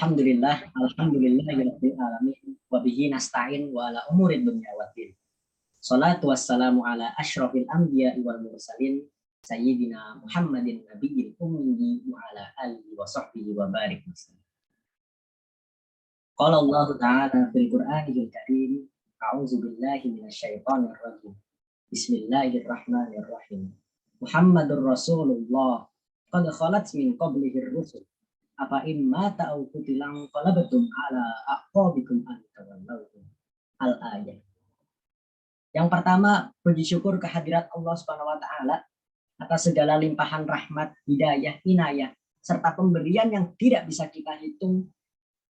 Alhamdulillahirabbil alamin wa bihi nasta'in wa ala umurid dunya waddin. Shalatu wassalamu ala asyrafil anbiya'i wal mursalin sayyidina Muhammadin nabiyil ummi wa ala alihi wa sahbihi wa barik wasallam. Qala Allah ta'ala fil Qur'anil Karim, a'udzu billahi minasyaitonir rajim. Bismillahirrahmanirrahim. Muhammadur Rasulullah qad khalat min qablihir rusul. Apa imma ta'u kutilang qalabatum ala aqabikum an tawallawtum. Al-ayat. Yang pertama, puji syukur kehadirat Allah Subhanahu wa taala atas segala limpahan rahmat, hidayah, inayah serta pemberian yang tidak bisa kita hitung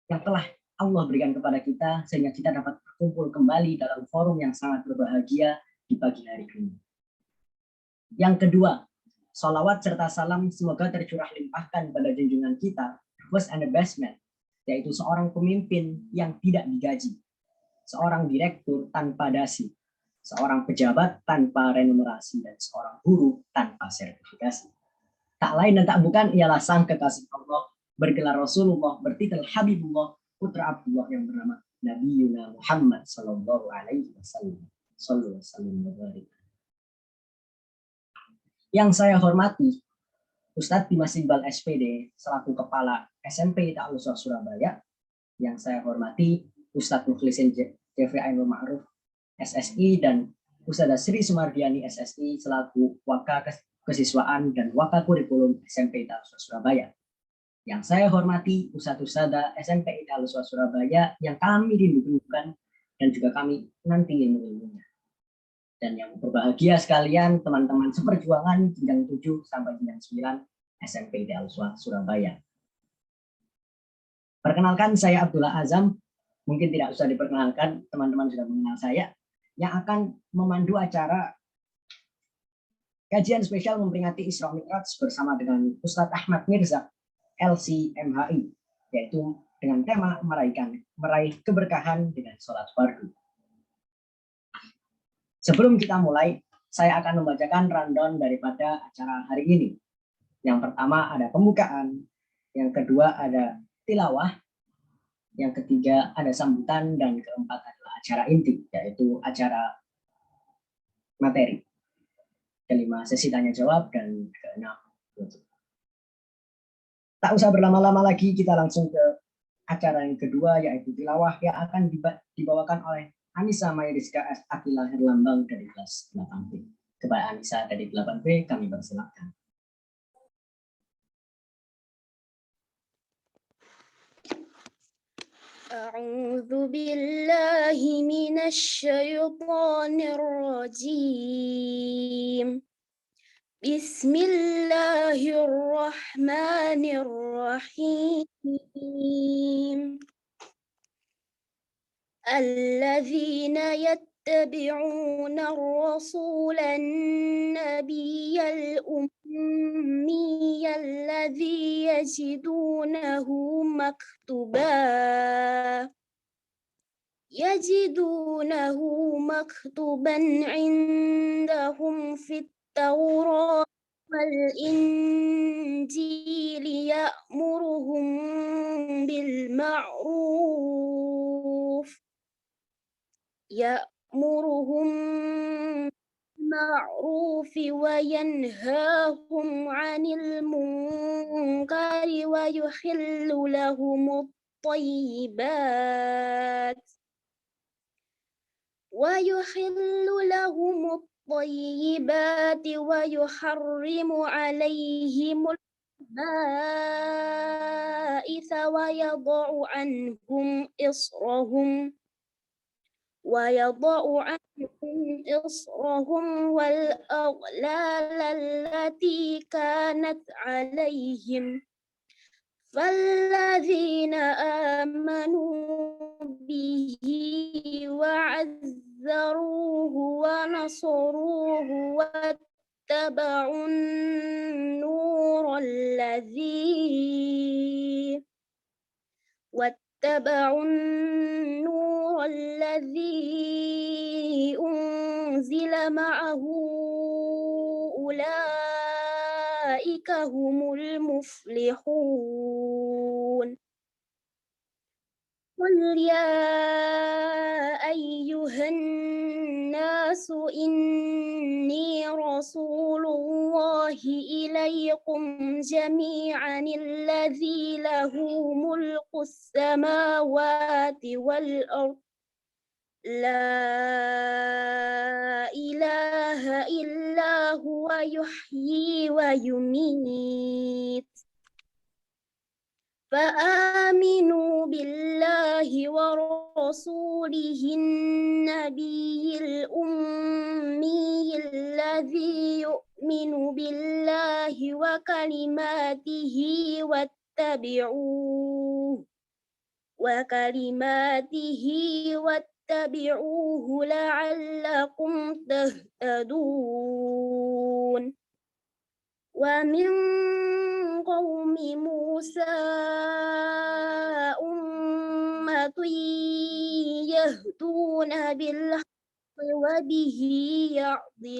yang telah Allah berikan kepada kita sehingga kita dapat berkumpul kembali dalam forum yang sangat berbahagia di pagi hari ini. Yang kedua, salawat serta salam semoga tercurah limpahkan pada junjungan kita, first and the best man, yaitu seorang pemimpin yang tidak digaji, seorang direktur tanpa dasi, seorang pejabat tanpa remunerasi, dan seorang guru tanpa sertifikasi. Tak lain dan tak bukan ialah sang kekasih Allah, bergelar Rasulullah, bertitel Habibullah, putra Abdullah yang bernama Nabiyuna Muhammad sallallahu alaihi wasallam. Sallallahu alaihi wasallam. Yang saya hormati Ustadz Dimas Iqbal SPD selaku Kepala SMP Ta'alus Surabaya. Yang saya hormati Ustadz Mukhlisin Jeffrey Ainul Ma'ruf SSI dan Ustadzah Sri Sumardiani SSI selaku Waka Kesiswaan dan Waka Kurikulum SMP Ta'alus Surabaya. Yang saya hormati Ustadzah SMP Ta'alus Surabaya yang kami rindukan dan juga kami nanti ilmu-ilmunya. Dan yang berbahagia sekalian teman-teman seperjuangan jenjang 7 sampai jenjang 9 SMP Ta'alus Surabaya. Perkenalkan, saya Abdullah Azam, mungkin tidak usah diperkenalkan, teman-teman sudah mengenal saya, yang akan memandu acara kajian spesial memperingati Isra Mi'raj bersama dengan Ustadz Ahmad Mirza, LC-MHI, yaitu dengan tema meraih keberkahan dengan sholat fardu. Sebelum kita mulai, saya akan membacakan rundown daripada acara hari ini. Yang pertama ada pembukaan, yang kedua ada tilawah, yang ketiga ada sambutan, dan keempat adalah acara inti, yaitu acara materi. Kelima sesi tanya jawab, dan keenam tutup. Tak usah berlama-lama lagi, kita langsung ke acara yang kedua, yaitu tilawah yang akan dibawakan oleh Anissa Mayriska S. Akila Herlambang dari kelas 8B. Kepada Anissa dari 8B, kami persilakan. A'udzu billahi minasyaitonir rajim. Bismillahirrahmanirrahim. الذين يتبعون الرسول النبي الأمي الذي يجدونه مكتوبا عندهم في التوراة والإنجيل يأمرهم بالمعروف وينهاهم عن المنكر ويحل لهم الطيبات ويحرم عليهم الخبائث ويضع عنهم إصرهم والأغلال التي كانت عليهم فالذين آمنوا به وعزروه ونصروه واتبعوا النور الذي أنزل معه أولئك هم المفلحون. قل يا أيها الناس إني رسول الله إليكم جميعا الذي له ملك السماوات والأرض لا إله إلا هو يحيي ويميت فآمنوا بالله ورسوله النبي الأمي الذي يؤمن بالله وكلماته واتبعوه لعلكم تهتدون ومن قوم موسى أمة يهدون بالحق وبه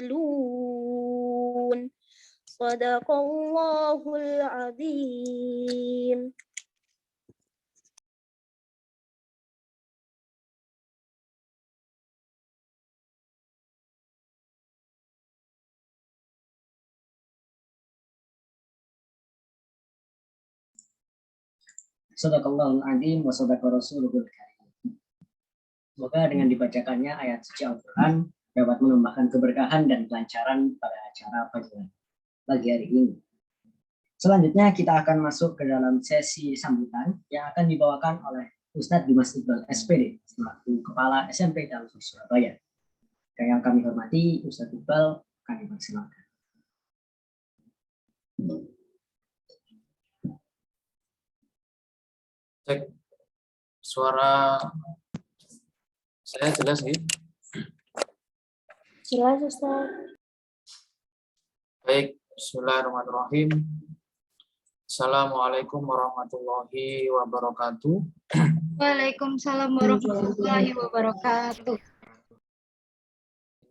يعدلون صدق الله العظيم. Sadaqallahul adzim wa sadaqa rasulul karim. Semoga dengan dibacakannya ayat suci Al-Quran dapat menambahkan keberkahan dan kelancaran pada acara pagi hari ini. Selanjutnya kita akan masuk ke dalam sesi sambutan yang akan dibawakan oleh Ustadz Dimas Iqbal SPD selaku Kepala SMP Darul Surabaya. Yang kami hormati Ustadz Iqbal, kami persilakan. Cek suara saya jelas gitu? Jelas Ustaz. Baik, bismillahirrahmanirrahim. Assalamualaikum warahmatullahi wabarakatuh. Waalaikumsalam warahmatullahi wabarakatuh.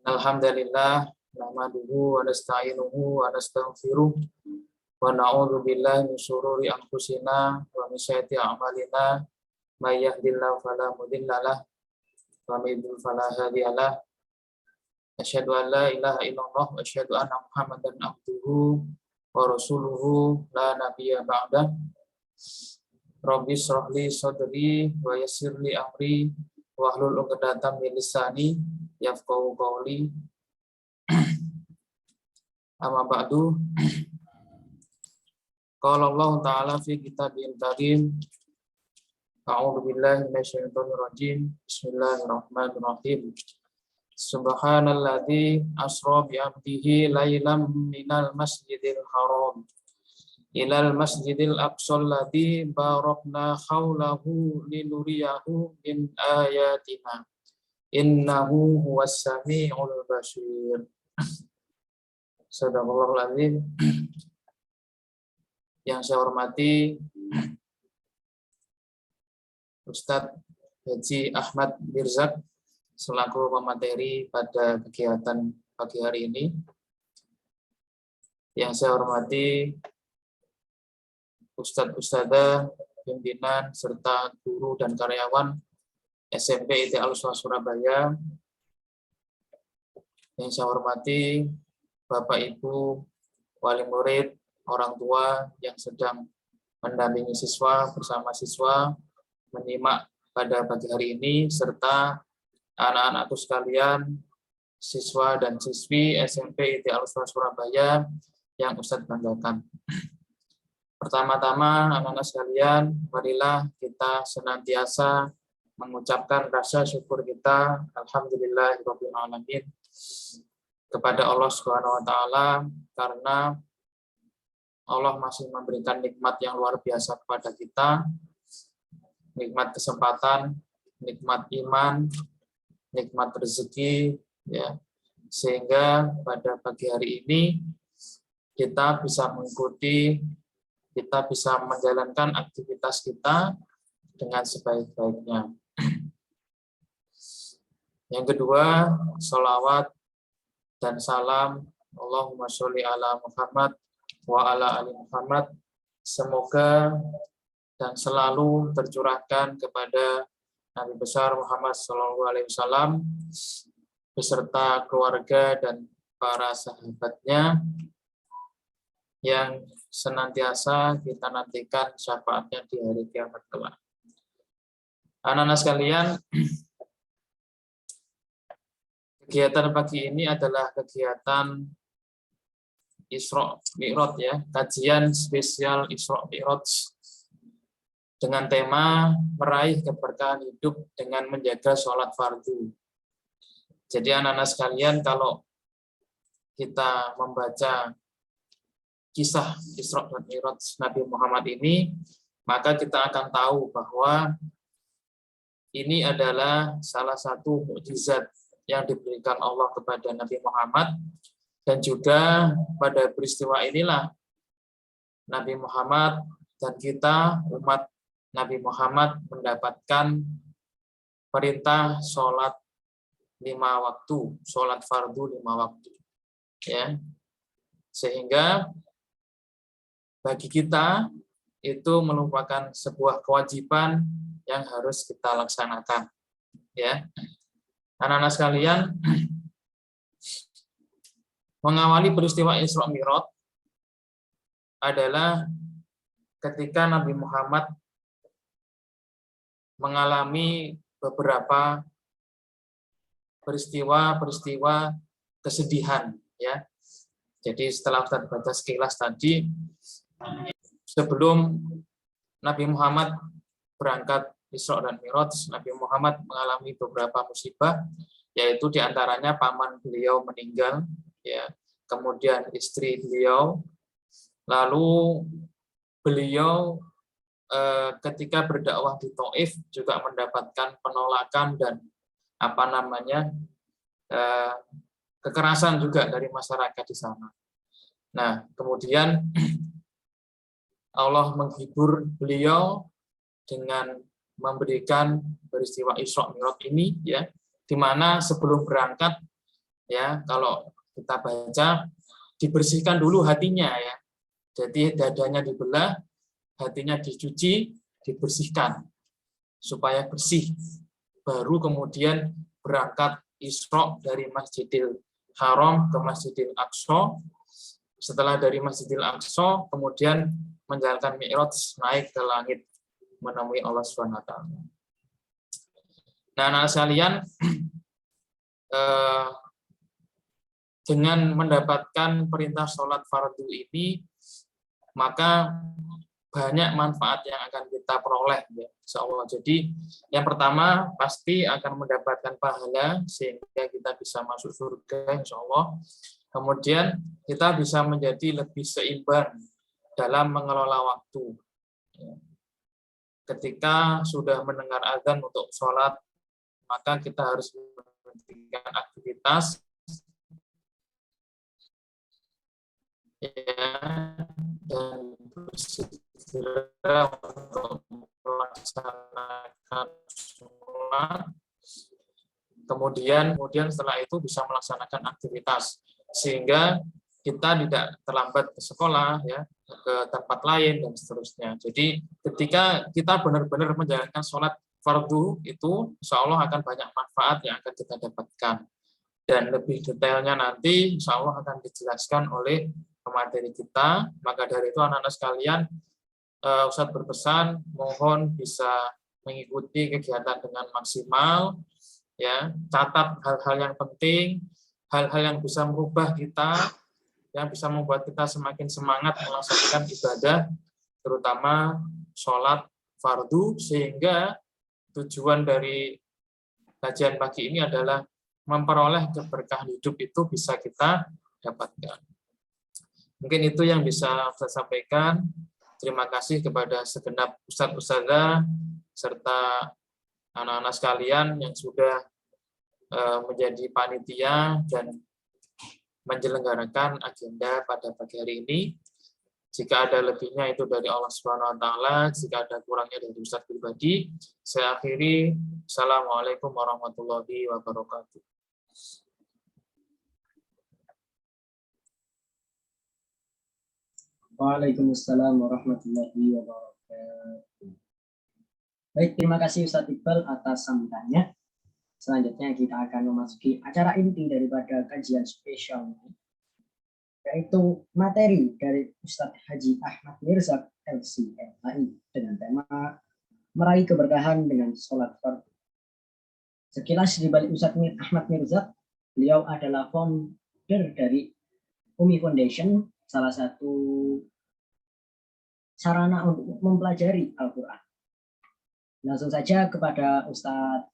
Alhamdulillah, nahmaduhu wa nasta'inuhu wa nastaghfiruh wa na'udzu billahi min syururi anfusina wa min sayyiati a'malina may yahdihillahu fala mudilla lahu wa may yudlil fala hadiya lahu. Asyhadu an la ilaha illallah wa asyhadu anna Muhammadan abduhu wa rasuluhu la nabiyya ba'dah. Rabbi shrah li sadri wa yassir li amri wa hlul 'uqdatam min lisani yafqahu qawli. Amma ba'du. Qala Allah Ta'ala fi kitabihil karim. A'udzu billahi minasyaitonir rajim. Bismillahirrahmanirrahim. Subhanalladzi asra bi 'abdihi lailam minal masjidil haram ilal masjidil aqsal ladzi barakna haulahu linuriyahu min ayatina innahu huwas samiul basir. Sadaqallahul azim. Yang saya hormati Ustadz Haji Ahmad Mirzak selaku pemateri pada kegiatan pagi hari ini. Yang saya hormati Ustadz-Ustadzah, pimpinan, serta guru dan karyawan SMP IT Al-Husna Surabaya. Yang saya hormati Bapak Ibu, wali murid, orang tua yang sedang mendampingi siswa bersama siswa menyimak pada pagi hari ini, serta anak-anakku sekalian, siswa dan siswi SMP IT Al-Husna Surabaya yang Ustadz banggakan. Pertama-tama, anak-anak sekalian, marilah kita senantiasa mengucapkan rasa syukur kita, alhamdulillahirabbil alamin, kepada Allah Subhanahu wa taala, karena Allah masih memberikan nikmat yang luar biasa kepada kita, nikmat kesempatan, nikmat iman, nikmat rezeki, ya, sehingga pada pagi hari ini kita bisa mengikuti, kita bisa menjalankan aktivitas kita dengan sebaik-baiknya. Yang kedua, sholawat dan salam Allahumma sholli ala Muhammad wa ala ali Muhammad, semoga dan selalu tercurahkan kepada Nabi besar Muhammad SAW beserta keluarga dan para sahabatnya yang senantiasa kita nantikan syafaatnya di hari kiamat kelak. Anak-anak sekalian, kegiatan pagi ini adalah kegiatan Isra Mi'raj ya, kajian spesial Isra Mi'raj dengan tema meraih keberkahan hidup dengan menjaga sholat fardu. Jadi anak-anak sekalian, kalau kita membaca kisah Isra dan Mi'raj Nabi Muhammad ini, maka kita akan tahu bahwa ini adalah salah satu mukjizat yang diberikan Allah kepada Nabi Muhammad, dan juga pada peristiwa inilah Nabi Muhammad dan kita umat Nabi Muhammad mendapatkan perintah sholat 5 waktu, sholat fardu 5 waktu, ya. Sehingga bagi kita itu merupakan sebuah kewajiban yang harus kita laksanakan, ya. Anak-anak sekalian, mengawali peristiwa Isra Mi'raj adalah ketika Nabi Muhammad mengalami beberapa peristiwa kesedihan, ya. Jadi setelah Ustaz baca sekilas tadi, sebelum Nabi Muhammad berangkat Isra dan Mi'raj, Nabi Muhammad mengalami beberapa musibah, yaitu diantaranya paman beliau meninggal, ya, kemudian istri beliau, lalu beliau ketika berdakwah di Thaif juga mendapatkan penolakan dan kekerasan juga dari masyarakat di sana. Nah, kemudian Allah menghibur beliau dengan memberikan peristiwa Isra Mi'raj ini, ya, di mana sebelum berangkat, ya, kalau kita baca, dibersihkan dulu hatinya, ya. Jadi dadanya dibelah, hatinya dicuci, dibersihkan supaya bersih. Baru kemudian berangkat Isra dari Masjidil Haram ke Masjidil Aqsa. Setelah dari Masjidil Aqsa, kemudian menjalankan Mi'raj, naik ke langit menemui Allah SWT. Nah, anak sekalian, dengan mendapatkan perintah sholat fardu ini, maka banyak manfaat yang akan kita peroleh, ya, insya Allah. Jadi yang pertama pasti akan mendapatkan pahala sehingga kita bisa masuk surga, insya Allah. Kemudian kita bisa menjadi lebih seimbang dalam mengelola waktu. Ketika sudah mendengar azan untuk sholat, maka kita harus menghentikan aktivitas, ya, dan bersegera untuk melaksanakan sholat. Kemudian setelah itu bisa melaksanakan aktivitas sehingga kita tidak terlambat ke sekolah, ya, ke tempat lain dan seterusnya. Jadi ketika kita benar-benar menjalankan sholat fardu itu, insya Allah akan banyak manfaat yang akan kita dapatkan. Dan lebih detailnya nanti insya Allah akan dijelaskan oleh pemateri kita. Maka dari itu anak-anak sekalian, Ustadz berpesan mohon bisa mengikuti kegiatan dengan maksimal, ya, catat hal-hal yang penting, hal-hal yang bisa merubah kita, yang bisa membuat kita semakin semangat melaksanakan ibadah, terutama sholat fardu, sehingga tujuan dari kajian pagi ini adalah memperoleh keberkahan hidup itu bisa kita dapatkan. Mungkin itu yang bisa saya sampaikan. Terima kasih kepada segenap ustadz-ustadzah serta anak-anak sekalian yang sudah menjadi panitia dan menyelenggarakan agenda pada pagi hari ini. Jika ada lebihnya itu dari Allah Subhanahu wa taala, jika ada kurangnya dari Ustadz pribadi, saya akhiri. Assalamualaikum warahmatullahi wabarakatuh. Waalaikumsalam warahmatullahi wabarakatuh. Baik, terima kasih Ustadz Iqbal atas sambutannya. Selanjutnya kita akan memasuki acara inti daripada kajian spesial ini, yaitu materi dari Ustadz Haji Ahmad Mirzak LCMAI dengan tema meraih keberkahan dengan sholat fardu. Sekilas di balik Ustadz Ahmad Mirzak, beliau adalah founder dari Umi Foundation, salah satu sarana untuk mempelajari Al-Quran. Langsung saja kepada Ustadz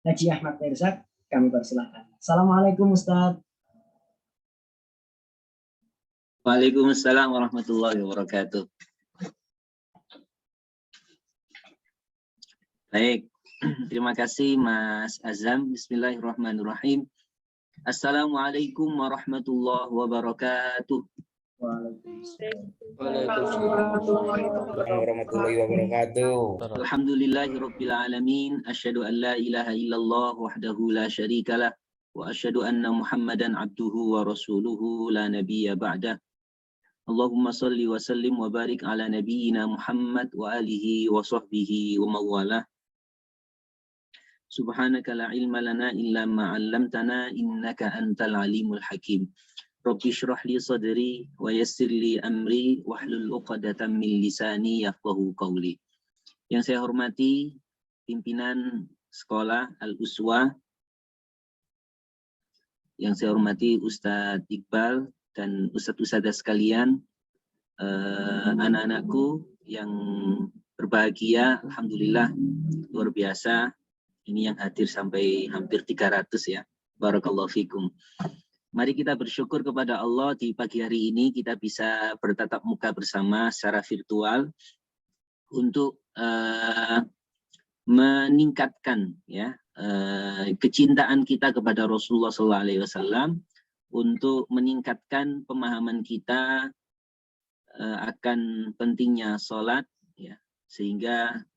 Haji Ahmad Mirzak, kami persilakan. Assalamualaikum Ustadz. Waalaikumsalam warahmatullahi wabarakatuh. Baik, terima kasih Mas Azam. Bismillahirrahmanirrahim. Assalamualaikum warahmatullahi wabarakatuh. warahmatullahi wabarakatuh. Alhamdulillahirabbil alamin. Asyhadu an la ilaha illallah wahdahu la syarikalah wa asyhadu anna Muhammadan abduhu wa rasuluhu la nabiyya ba'dah. Allahumma salli wa sallim wa barik ala nabiyyina Muhammad wa alihi wa sahbihi wa mawalah. Subhanaka la ilma lana illa ma 'allamtana innaka antal alimul hakim. Rabbi shrah li sadri wa yassir li amri wahlul 'uqdatam min lisani yafqahu qawli. Yang saya hormati pimpinan sekolah Al-Uswah, yang saya hormati Ustadz Iqbal dan Ustadz-Ustadzah sekalian, anak-anakku yang berbahagia, alhamdulillah luar biasa. Ini yang hadir sampai hampir 300 ya. Barakallahu fikum. Mari kita bersyukur kepada Allah di pagi hari ini kita bisa bertatap muka bersama secara virtual untuk meningkatkan ya kecintaan kita kepada Rasulullah SAW, untuk meningkatkan pemahaman kita akan pentingnya sholat ya, sehingga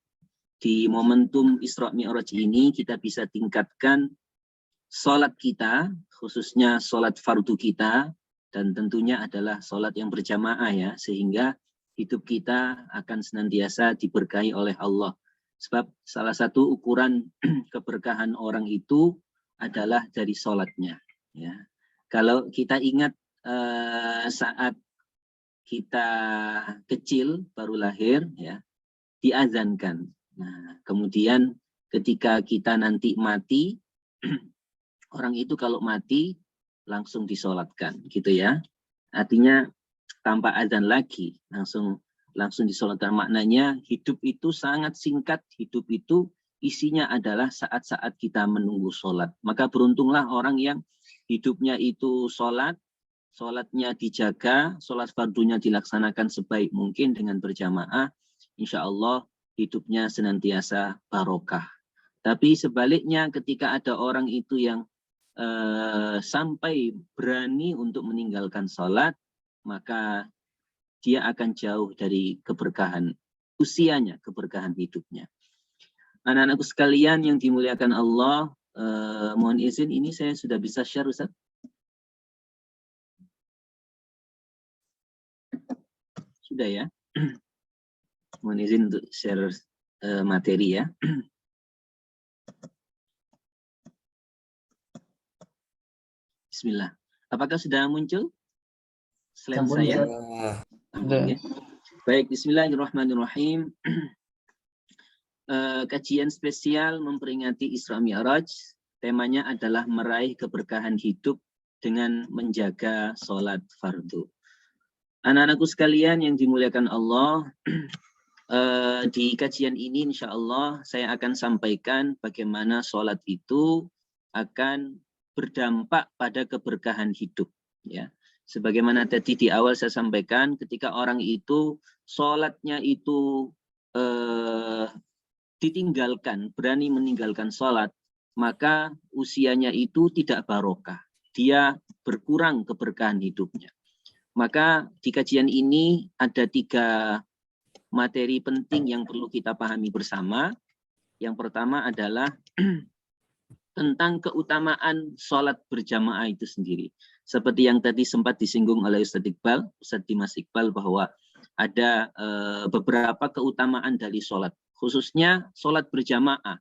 di momentum Isra Mi'raj ini kita bisa tingkatkan sholat kita, khususnya sholat fardu kita, dan tentunya adalah sholat yang berjamaah ya, sehingga hidup kita akan senantiasa diberkahi oleh Allah. Sebab salah satu ukuran keberkahan orang itu adalah dari sholatnya ya. Kalau kita ingat saat kita kecil baru lahir ya, diazankan. Nah, kemudian ketika kita nanti mati, orang itu kalau mati langsung disolatkan, gitu ya. Artinya tanpa azan lagi, langsung disolatkan. Maknanya hidup itu sangat singkat, hidup itu isinya adalah saat-saat kita menunggu sholat. Maka beruntunglah orang yang hidupnya itu sholatnya dijaga, sholat fardunya dilaksanakan sebaik mungkin dengan berjamaah, insya Allah hidupnya senantiasa barokah. Tapi sebaliknya ketika ada orang itu yang sampai berani untuk meninggalkan sholat, maka dia akan jauh dari keberkahan usianya, keberkahan hidupnya. Anak-anakku sekalian yang dimuliakan Allah, mohon izin ini saya sudah bisa share Ustaz? Sudah ya? Mohon izin untuk share materi ya. Bismillah. Apakah sudah muncul slide saya? Okay. Baik, bismillahirrahmanirrahim. Kajian spesial memperingati Isra Mi'raj. Temanya adalah meraih keberkahan hidup dengan menjaga sholat fardu. Anak-anakku sekalian yang dimuliakan Allah, di kajian ini insya Allah saya akan sampaikan bagaimana sholat itu akan berdampak pada keberkahan hidup. Ya, sebagaimana tadi di awal saya sampaikan, ketika orang itu sholatnya itu ditinggalkan, berani meninggalkan sholat, maka usianya itu tidak barokah. Dia berkurang keberkahan hidupnya. Maka di kajian ini ada 3 materi penting yang perlu kita pahami bersama. Yang pertama adalah tentang keutamaan sholat berjamaah itu sendiri. Seperti yang tadi sempat disinggung oleh Ustadz Dimas Iqbal, bahwa ada beberapa keutamaan dari sholat. khususnya sholat berjamaah.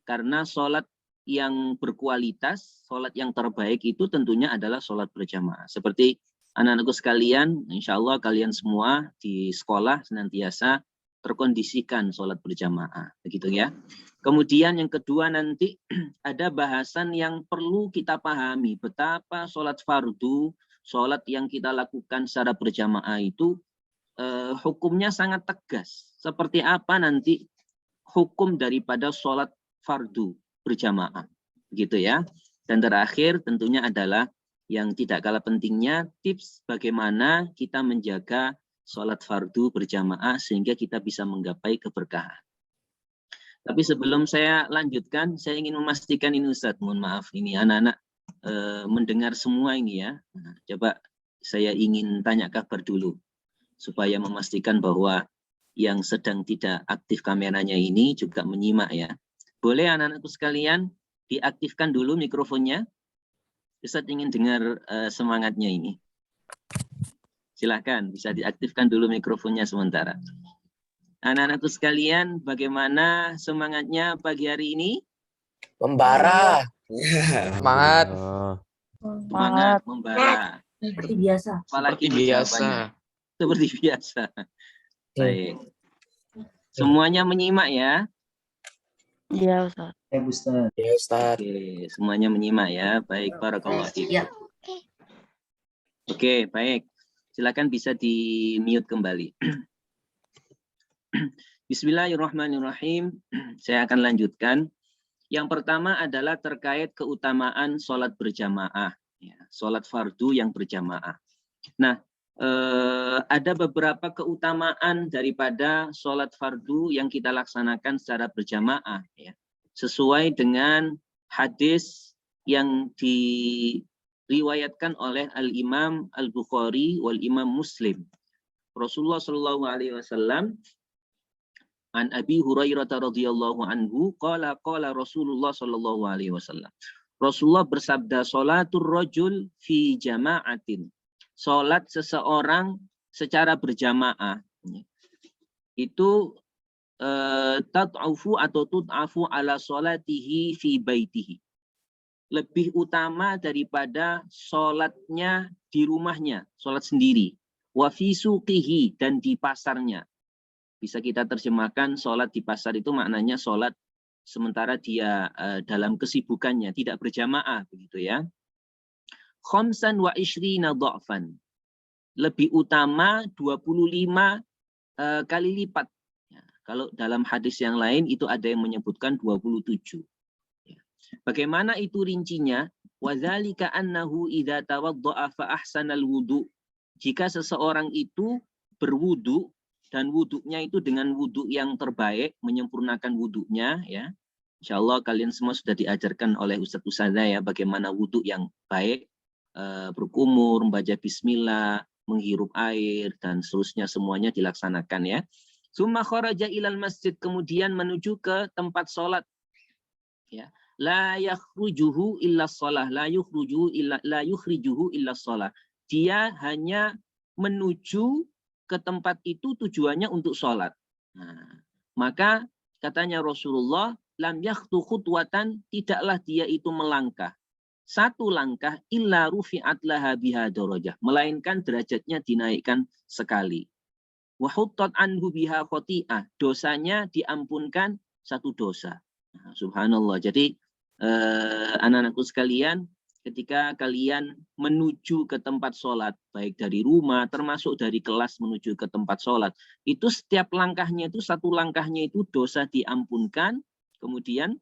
Karena sholat yang berkualitas, sholat yang terbaik itu tentunya adalah sholat berjamaah. Seperti anak-anakku sekalian, insya Allah kalian semua di sekolah senantiasa terkondisikan sholat berjamaah. Begitu ya. Kemudian yang kedua nanti ada bahasan yang perlu kita pahami. Betapa sholat fardu, sholat yang kita lakukan secara berjamaah itu hukumnya sangat tegas. Seperti apa nanti hukum daripada sholat fardu berjamaah. Gitu ya. Dan terakhir tentunya adalah yang tidak kalah pentingnya tips bagaimana kita menjaga sholat fardu berjamaah sehingga kita bisa menggapai keberkahan. Tapi sebelum saya lanjutkan, saya ingin memastikan ini Ustadz, mohon maaf ini anak-anak mendengar semua ini ya. Nah, coba saya ingin tanya kabar dulu supaya memastikan bahwa yang sedang tidak aktif kameranya ini juga menyimak ya. Boleh anak-anakku sekalian diaktifkan dulu mikrofonnya. Ustadz ingin dengar semangatnya ini. Silahkan bisa diaktifkan dulu mikrofonnya sementara. Anak-anakku sekalian, bagaimana semangatnya pagi hari ini? Membara. Semangat. Semangat membara. Seperti biasa. Apalagi Seperti biasa. jawabannya. Seperti biasa. Baik. Semuanya menyimak ya. Iya, Ustaz. Ya Ustaz. Ya Ustaz. Oke, semuanya menyimak ya. Baik, barakallahu fiikum. Iya. Oke, baik. Silakan bisa di-mute kembali. Bismillahirrahmanirrahim. Saya akan lanjutkan. Yang pertama adalah terkait keutamaan sholat berjamaah. Ya, sholat fardu yang berjamaah. Nah, ada beberapa keutamaan daripada sholat fardu yang kita laksanakan secara berjamaah. Ya. Sesuai dengan hadis yang diriwayatkan oleh Al-Imam Al-Bukhari wal Imam Muslim. Rasulullah Shallallahu Alaihi Wasallam an Abi Hurairah radhiyallahu anhu qala Rasulullah Shallallahu Alaihi Wasallam. Rasulullah bersabda, sholatur rajul fi jama'atin. Sholat seseorang secara berjamaah itu tat'afu atau tut'afu ala sholatihi fi baitihi. Lebih utama daripada sholatnya di rumahnya, sholat sendiri. Wa fi suqihi, dan di pasarnya. Bisa kita terjemahkan sholat di pasar itu maknanya sholat sementara dia dalam kesibukannya, tidak berjamaah, begitu ya. Khamsan wa ishrina dha'fan. Lebih utama 25 kali lipat. Ya, kalau dalam hadis yang lain itu ada yang menyebutkan 27. Ya. Bagaimana itu rincinya? Wa dzalika annahu idza tawadda'a fa ahsanal wudu. Jika seseorang itu berwudu dan wuduknya itu dengan wuduk yang terbaik, menyempurnakan wuduknya, ya. Insya Allah kalian semua sudah diajarkan oleh Ustadz-Ustadzah ya, bagaimana wuduk yang baik, berkumur, membaca bismillah, menghirup air, dan seterusnya semuanya dilaksanakan ya. Summa kharaja ilal masjid, kemudian menuju ke tempat sholat. Ya. La yakhrujuhu illa sholah, la yukhrijuhu illa sholah. Dia hanya menuju ke tempat itu tujuannya untuk sholat. Nah, maka katanya Rasulullah, lam yakhtu khutwatan, tidaklah dia itu melangkah satu langkah illa rufi'at laha biha darajah, melainkan derajatnya dinaikkan sekali. Wa huttat anhu biha khati'ah, dosanya diampunkan satu dosa. Nah, subhanallah. Jadi anak-anakku sekalian, ketika kalian menuju ke tempat sholat, baik dari rumah, termasuk dari kelas menuju ke tempat sholat, itu setiap langkahnya itu, satu langkahnya itu dosa diampunkan, kemudian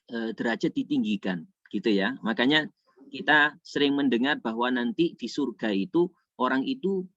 derajat ditinggikan, gitu ya. Makanya kita sering mendengar bahwa nanti di surga itu, orang itu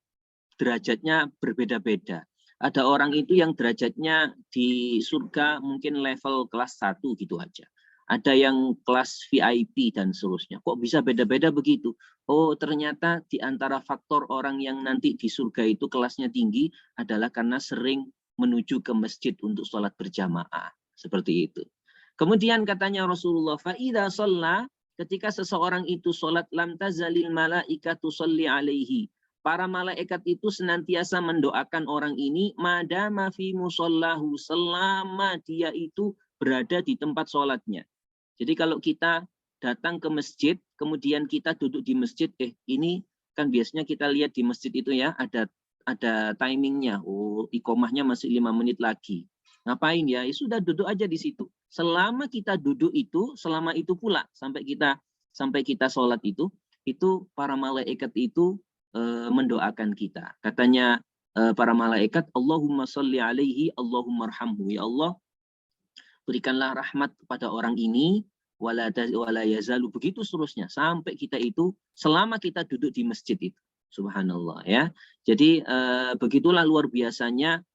derajatnya berbeda-beda. Ada orang itu yang derajatnya di surga mungkin level kelas 1 gitu aja. Ada yang kelas VIP dan seterusnya. Kok bisa beda-beda begitu? Oh, ternyata di antara faktor orang yang nanti di surga itu kelasnya tinggi adalah karena sering menuju ke masjid untuk sholat berjamaah. Seperti itu. Kemudian katanya Rasulullah, fa'idha sholla, ketika seseorang itu sholat, lam tazalil malaikatu sholli alaihi. para malaikat itu senantiasa mendoakan orang ini madama fi musallahu, selama dia itu berada di tempat sholatnya. Jadi kalau kita datang ke masjid, kemudian kita duduk di masjid, ini kan biasanya kita lihat di masjid itu ya, ada timingnya. Oh, iqomahnya masih 5 menit lagi. Ngapain ya? Sudah duduk aja di situ. Selama kita duduk itu, selama itu pula sampai kita sholat itu para malaikat itu mendoakan kita. Katanya para malaikat, Allahumma sholli alaihi, Allahumma arhamhu. Ya Allah, berikanlah rahmat kepada orang ini, wala yazalu, begitu seterusnya sampai kita itu selama kita duduk di masjid itu. Subhanallah ya. Jadi begitulah luar biasanya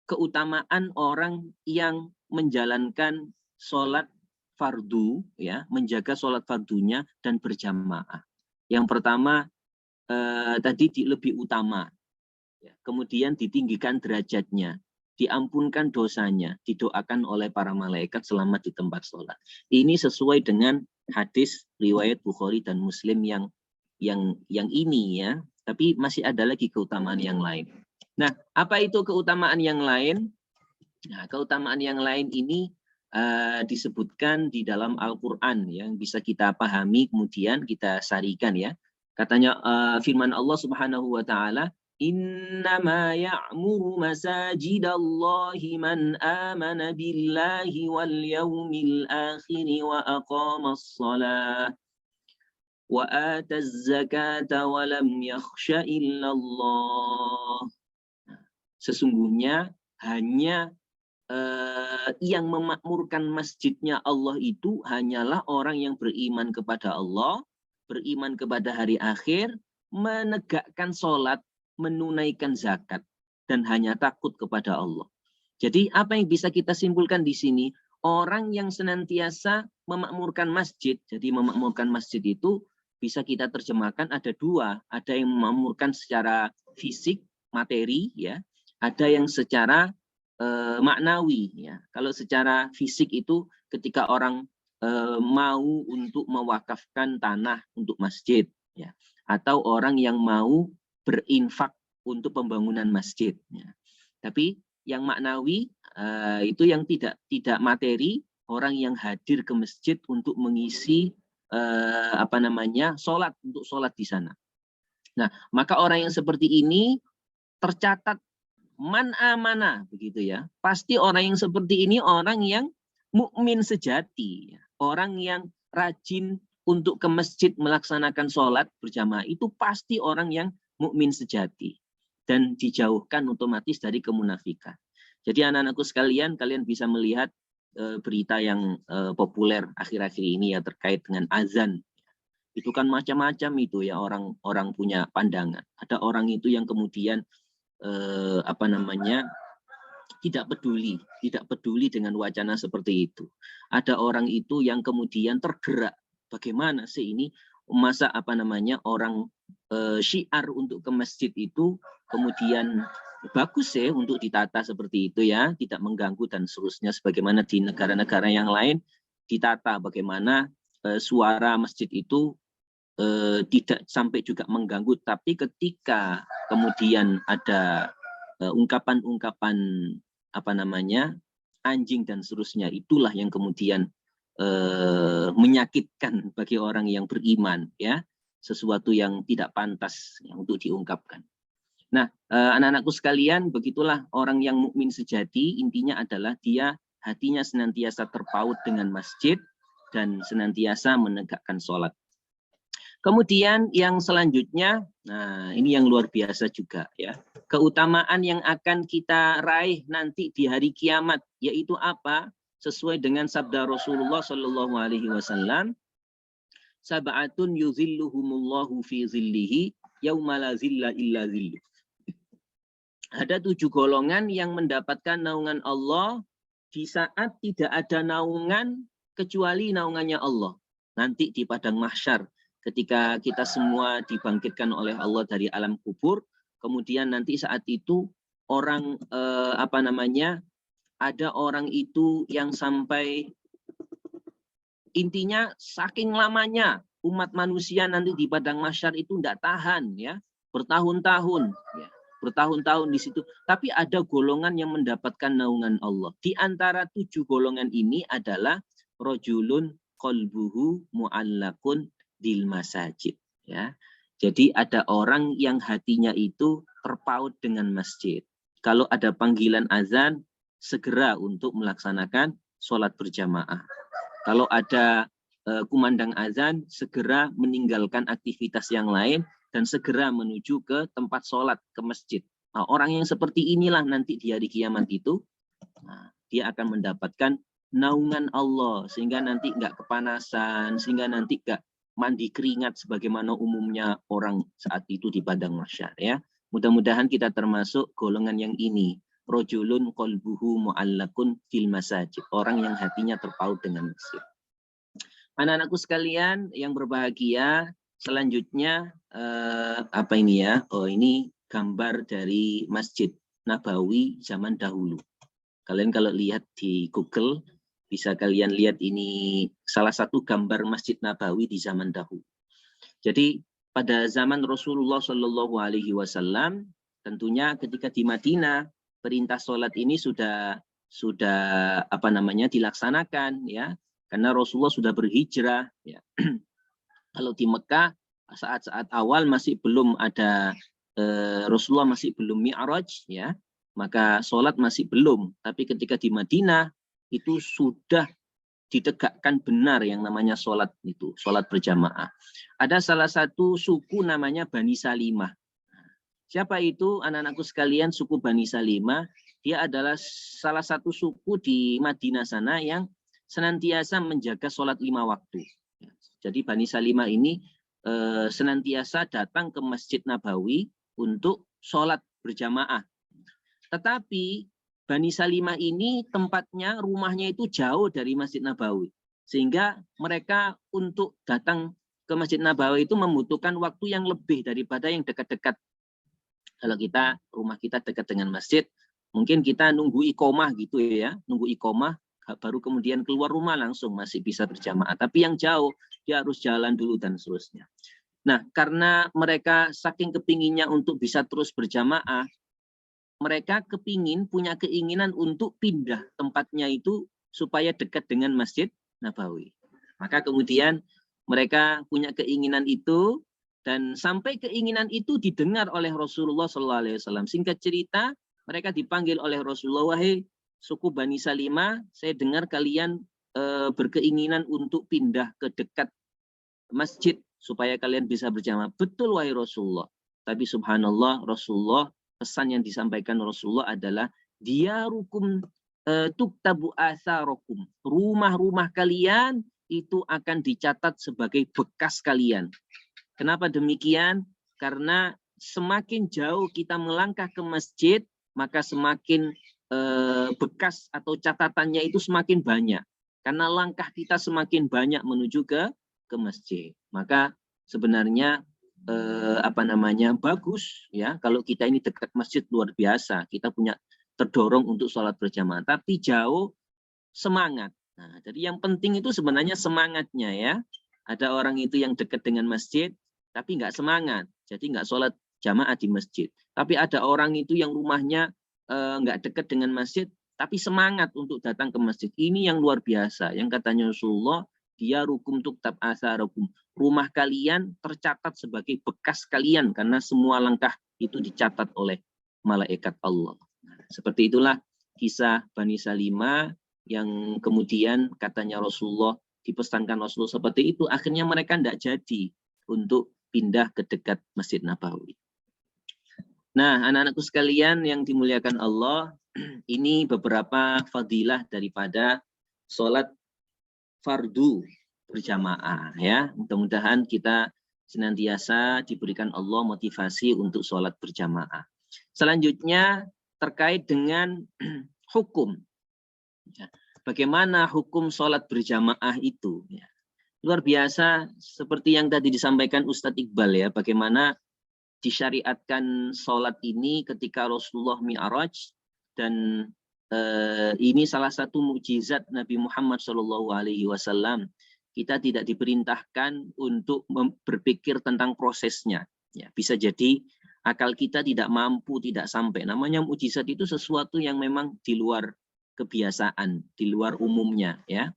keutamaan orang yang menjalankan sholat fardu, ya, menjaga sholat fardunya dan berjamaah. Yang pertama tadi lebih utama, ya. Kemudian ditinggikan derajatnya, diampunkan dosanya, didoakan oleh para malaikat selama di tempat sholat. Ini sesuai dengan hadis riwayat Bukhari dan Muslim yang ini ya. Tapi masih ada lagi keutamaan yang lain. Nah, apa itu keutamaan yang lain? Nah, keutamaan yang lain ini disebutkan di dalam Al-Quran yang bisa kita pahami, kemudian kita sarikan ya. Katanya firman Allah Subhanahu wa taala, innama ya'muru masajidallahi man amana billahi wal yawmil akhir wa aqamas shalah wa ataz zakata wa lam yakhsha illallah. Sesungguhnya hanya yang memakmurkan masjidnya Allah itu hanyalah orang yang beriman kepada Allah, beriman kepada hari akhir, menegakkan sholat, menunaikan zakat, dan hanya takut kepada Allah. Jadi apa yang bisa kita simpulkan di sini? Orang yang senantiasa memakmurkan masjid, jadi memakmurkan masjid itu bisa kita terjemahkan ada dua. Ada yang memakmurkan secara fisik, materi, ya. Ada yang secara maknawi, ya. Kalau secara fisik itu ketika orang mau untuk mewakafkan tanah untuk masjid, ya, atau orang yang mau berinfak untuk pembangunan masjid, ya. Tapi yang maknawi itu yang tidak materi, orang yang hadir ke masjid untuk mengisi sholat, untuk sholat di sana. Nah, maka orang yang seperti ini tercatat man amana, begitu ya. Pasti orang yang seperti ini orang yang mukmin sejati, orang yang rajin untuk ke masjid melaksanakan sholat berjamaah, itu pasti orang yang mukmin sejati dan dijauhkan otomatis dari kemunafikan. Jadi anak-anakku sekalian, kalian bisa melihat berita yang populer akhir-akhir ini ya terkait dengan azan. Itu kan macam-macam itu ya, orang punya pandangan. Ada orang itu yang kemudian tidak peduli dengan wacana seperti itu. Ada orang itu yang kemudian tergerak, bagaimana sih ini masa orang syiar untuk ke masjid itu kemudian bagus ya untuk ditata seperti itu ya, tidak mengganggu dan seterusnya, sebagaimana di negara-negara yang lain ditata bagaimana suara masjid itu tidak sampai juga mengganggu, tapi ketika kemudian ada ungkapan-ungkapan anjing dan seterusnya, itulah yang kemudian menyakitkan bagi orang yang beriman, ya, sesuatu yang tidak pantas untuk diungkapkan. Nah, anak-anakku sekalian, begitulah orang yang mukmin sejati, intinya adalah dia hatinya senantiasa terpaut dengan masjid dan senantiasa menegakkan sholat. Kemudian yang selanjutnya, nah ini yang luar biasa juga ya, keutamaan yang akan kita raih nanti di hari kiamat, yaitu apa? Sesuai dengan sabda Rasulullah Shallallahu Alaihi Wasallam, sab'atun yuzilluhumullahu fi zillihi yauma la zilla illa zilluh. Ada 7 golongan yang mendapatkan naungan Allah di saat tidak ada naungan kecuali naungannya Allah. Nanti di padang mahsyar, ketika kita semua dibangkitkan oleh Allah dari alam kubur, kemudian nanti saat itu orang ada orang itu yang sampai intinya saking lamanya umat manusia nanti di padang mahsyar itu tidak tahan ya, bertahun-tahun, ya, bertahun-tahun di situ. Tapi ada golongan yang mendapatkan naungan Allah. Di antara 7 golongan ini adalah rojulun qalbuhu mu'allakun bil masajid. Ya. Jadi ada orang yang hatinya itu terpaut dengan masjid. Kalau ada panggilan azan, segera untuk melaksanakan sholat berjamaah. Kalau ada kumandang azan, segera meninggalkan aktivitas yang lain dan segera menuju ke tempat sholat, ke masjid. Nah, orang yang seperti inilah nanti di hari kiamat itu, dia akan mendapatkan naungan Allah, sehingga nanti nggak kepanasan, sehingga nanti nggak mandi keringat sebagaimana umumnya orang saat itu di padang mahsyar. Ya. Mudah-mudahan kita termasuk golongan yang ini. Rojulun qalbuhu mu'allakun fil masajid. Orang yang hatinya terpaut dengan masjid. Anak-anakku sekalian yang berbahagia, selanjutnya apa ini ya? Oh, ini gambar dari Masjid Nabawi zaman dahulu. Kalian kalau lihat di Google bisa kalian lihat ini salah satu gambar Masjid Nabawi di zaman dahulu. Jadi pada zaman Rasulullah Shallallahu Alaihi Wasallam, tentunya ketika di Madinah perintah sholat ini sudah apa namanya dilaksanakan, ya, karena Rasulullah sudah berhijrah. Ya. Kalau di Mekah saat-saat awal masih belum ada Rasulullah masih belum mi'raj, ya, maka sholat masih belum. Tapi ketika di Madinah itu sudah ditegakkan benar yang namanya sholat itu, sholat berjamaah. Ada salah satu suku namanya Bani Salimah. Siapa itu anak-anakku sekalian? Suku Bani Salimah. Dia adalah salah satu suku di Madinah sana yang senantiasa menjaga sholat 5 waktu. Jadi Bani Salimah ini senantiasa datang ke Masjid Nabawi untuk sholat berjamaah. Tetapi Bani Salimah ini tempatnya, rumahnya itu jauh dari Masjid Nabawi. Sehingga mereka untuk datang ke Masjid Nabawi itu membutuhkan waktu yang lebih daripada yang dekat-dekat. Kalau rumah kita dekat dengan masjid, mungkin kita nunggu iqomah gitu ya, nunggu iqomah, baru kemudian keluar rumah langsung masih bisa berjamaah. Tapi yang jauh, dia harus jalan dulu dan seterusnya. Nah, karena mereka saking kepinginnya untuk bisa terus berjamaah, mereka punya keinginan untuk pindah tempatnya itu supaya dekat dengan Masjid Nabawi. Maka kemudian mereka punya keinginan itu, dan sampai keinginan itu didengar oleh Rasulullah SAW. Singkat cerita, mereka dipanggil oleh Rasulullah, wahai suku Bani Salimah, saya dengar kalian berkeinginan untuk pindah ke dekat masjid supaya kalian bisa berjamaah. Betul wahai Rasulullah. Tapi subhanallah, Rasulullah, pesan yang disampaikan Rasulullah adalah diyarukum tuktabu atharokum. Rumah-rumah kalian itu akan dicatat sebagai bekas kalian. Kenapa demikian? Karena semakin jauh kita melangkah ke masjid, maka semakin bekas atau catatannya itu semakin banyak. Karena langkah kita semakin banyak menuju ke masjid. Maka sebenarnya bagus ya kalau kita ini dekat masjid, luar biasa. Kita punya terdorong untuk sholat berjamaah. Tapi jauh semangat. Nah, jadi yang penting itu sebenarnya semangatnya ya. Ada orang itu yang dekat dengan masjid, tapi nggak semangat, jadi nggak sholat jamaah di masjid. Tapi ada orang itu yang rumahnya nggak dekat dengan masjid, tapi semangat untuk datang ke masjid. Ini yang luar biasa. Yang katanya Rasulullah, dia rukum tuktab asarukum. Rumah kalian tercatat sebagai bekas kalian, karena semua langkah itu dicatat oleh malaikat Allah. Seperti itulah kisah Bani Salimah yang kemudian katanya Rasulullah, dipesankan Rasulullah seperti itu. Akhirnya mereka tidak jadi untuk pindah ke dekat Masjid Nabawi. Nah, anak-anakku sekalian yang dimuliakan Allah, ini beberapa fadilah daripada sholat fardu berjamaah ya. Mudah-mudahan kita senantiasa diberikan Allah motivasi untuk sholat berjamaah. Selanjutnya terkait dengan hukum. Bagaimana hukum sholat berjamaah itu? Ya. Luar biasa, seperti yang tadi disampaikan Ustadz Iqbal ya, bagaimana disyariatkan sholat ini ketika Rasulullah mi'raj, dan ini salah satu mukjizat Nabi Muhammad SAW. Kita tidak diperintahkan untuk berpikir tentang prosesnya. Ya, bisa jadi akal kita tidak mampu, tidak sampai. Namanya mukjizat itu sesuatu yang memang di luar kebiasaan, di luar umumnya, ya.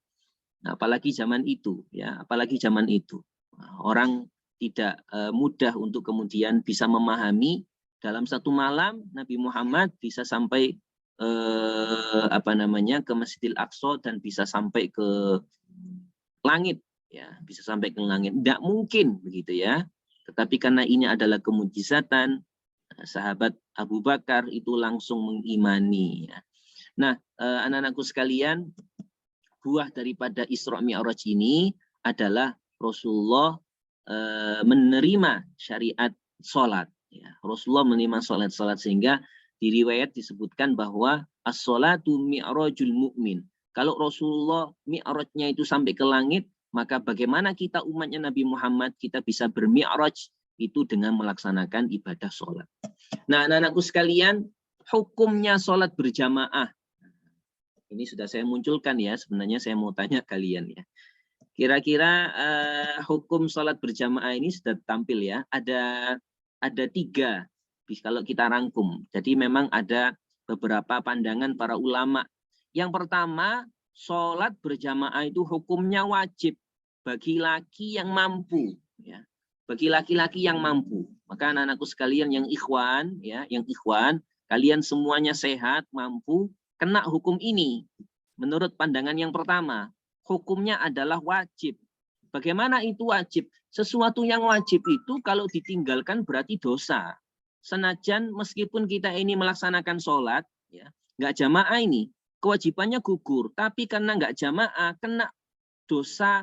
Nah, apalagi zaman itu, ya, apalagi zaman itu. Orang tidak mudah untuk kemudian bisa memahami dalam satu malam Nabi Muhammad bisa sampai ke Masjidil Aqsa dan bisa sampai ke langit, ya, bisa sampai ke langit. Tidak mungkin begitu, ya. Tetapi karena ini adalah kemujizatan, sahabat Abu Bakar itu langsung mengimani. Ya. Nah, anak-anakku sekalian, buah daripada Isra Mi'raj ini adalah Rasulullah menerima syariat sholat. Ya. Rasulullah menerima sholat sehingga di riwayat disebutkan bahwa as-sholatu mi'rajul mu'min. Kalau Rasulullah mi'rajnya itu sampai ke langit, maka bagaimana kita umatnya Nabi Muhammad kita bisa bermi'raj itu dengan melaksanakan ibadah sholat. Nah, anak-anakku sekalian, hukumnya sholat berjamaah. Ini sudah saya munculkan, ya. Sebenarnya saya mau tanya kalian, ya. Kira-kira hukum sholat berjamaah ini sudah tampil, ya. Ada 3 kalau kita rangkum. Jadi memang ada beberapa pandangan para ulama. Yang pertama, sholat berjamaah itu hukumnya wajib bagi laki yang mampu, ya. Bagi laki-laki yang mampu. Maka anak-anakku sekalian yang ikhwan, ya, kalian semuanya sehat, mampu, kena hukum ini. Menurut pandangan yang pertama, hukumnya adalah wajib. Bagaimana itu wajib? Sesuatu yang wajib itu kalau ditinggalkan berarti dosa. Senajan meskipun kita ini melaksanakan sholat, ya, nggak jamaah ini, kewajibannya gugur. Tapi karena nggak jamaah, kena dosa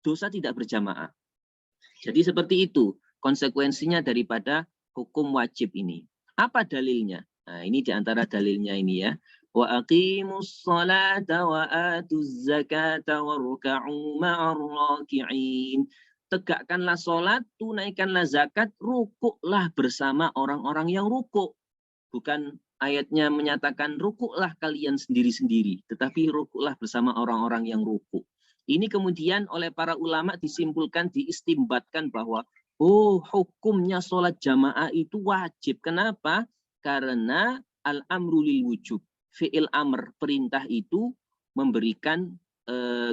tidak berjamaah. Jadi seperti itu konsekuensinya daripada hukum wajib ini. Apa dalilnya? Nah, ini diantara dalilnya ini, ya. Wa aqimus sholata wa atuz zakata waruka'u ma'ar raki'in. Tegakkanlah sholat, tunaikanlah zakat, rukuklah bersama orang-orang yang rukuk. Bukan ayatnya menyatakan rukuklah kalian sendiri-sendiri, tetapi rukuklah bersama orang-orang yang rukuk. Ini kemudian oleh para ulama disimpulkan, diistimbatkan bahwa hukumnya sholat jamaah itu wajib. Kenapa? Karena al-amru lil wujub. Fi'il amr, perintah itu memberikan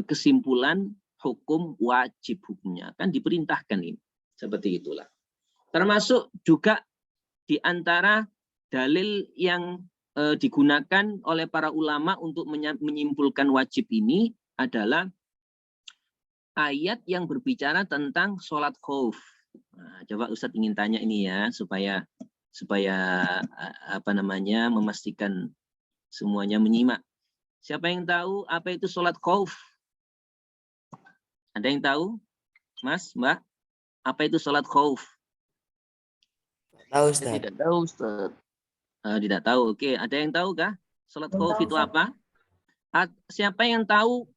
kesimpulan hukum wajib hukumnya. Kan diperintahkan ini. Seperti itulah. Termasuk juga di antara dalil yang digunakan oleh para ulama untuk menyimpulkan wajib ini adalah ayat yang berbicara tentang sholat khauf. Nah, coba Ustadz ingin tanya ini, ya, supaya memastikan semuanya menyimak. Siapa yang tahu apa itu sholat khauf? Ada yang tahu? Mas, Mbak? Apa itu sholat khauf? Tahu, Ustaz. Tidak tahu, Ustaz. Tidak tahu. Oke, ada yang tahu kah? Sholat khauf itu apa? Siapa yang tahu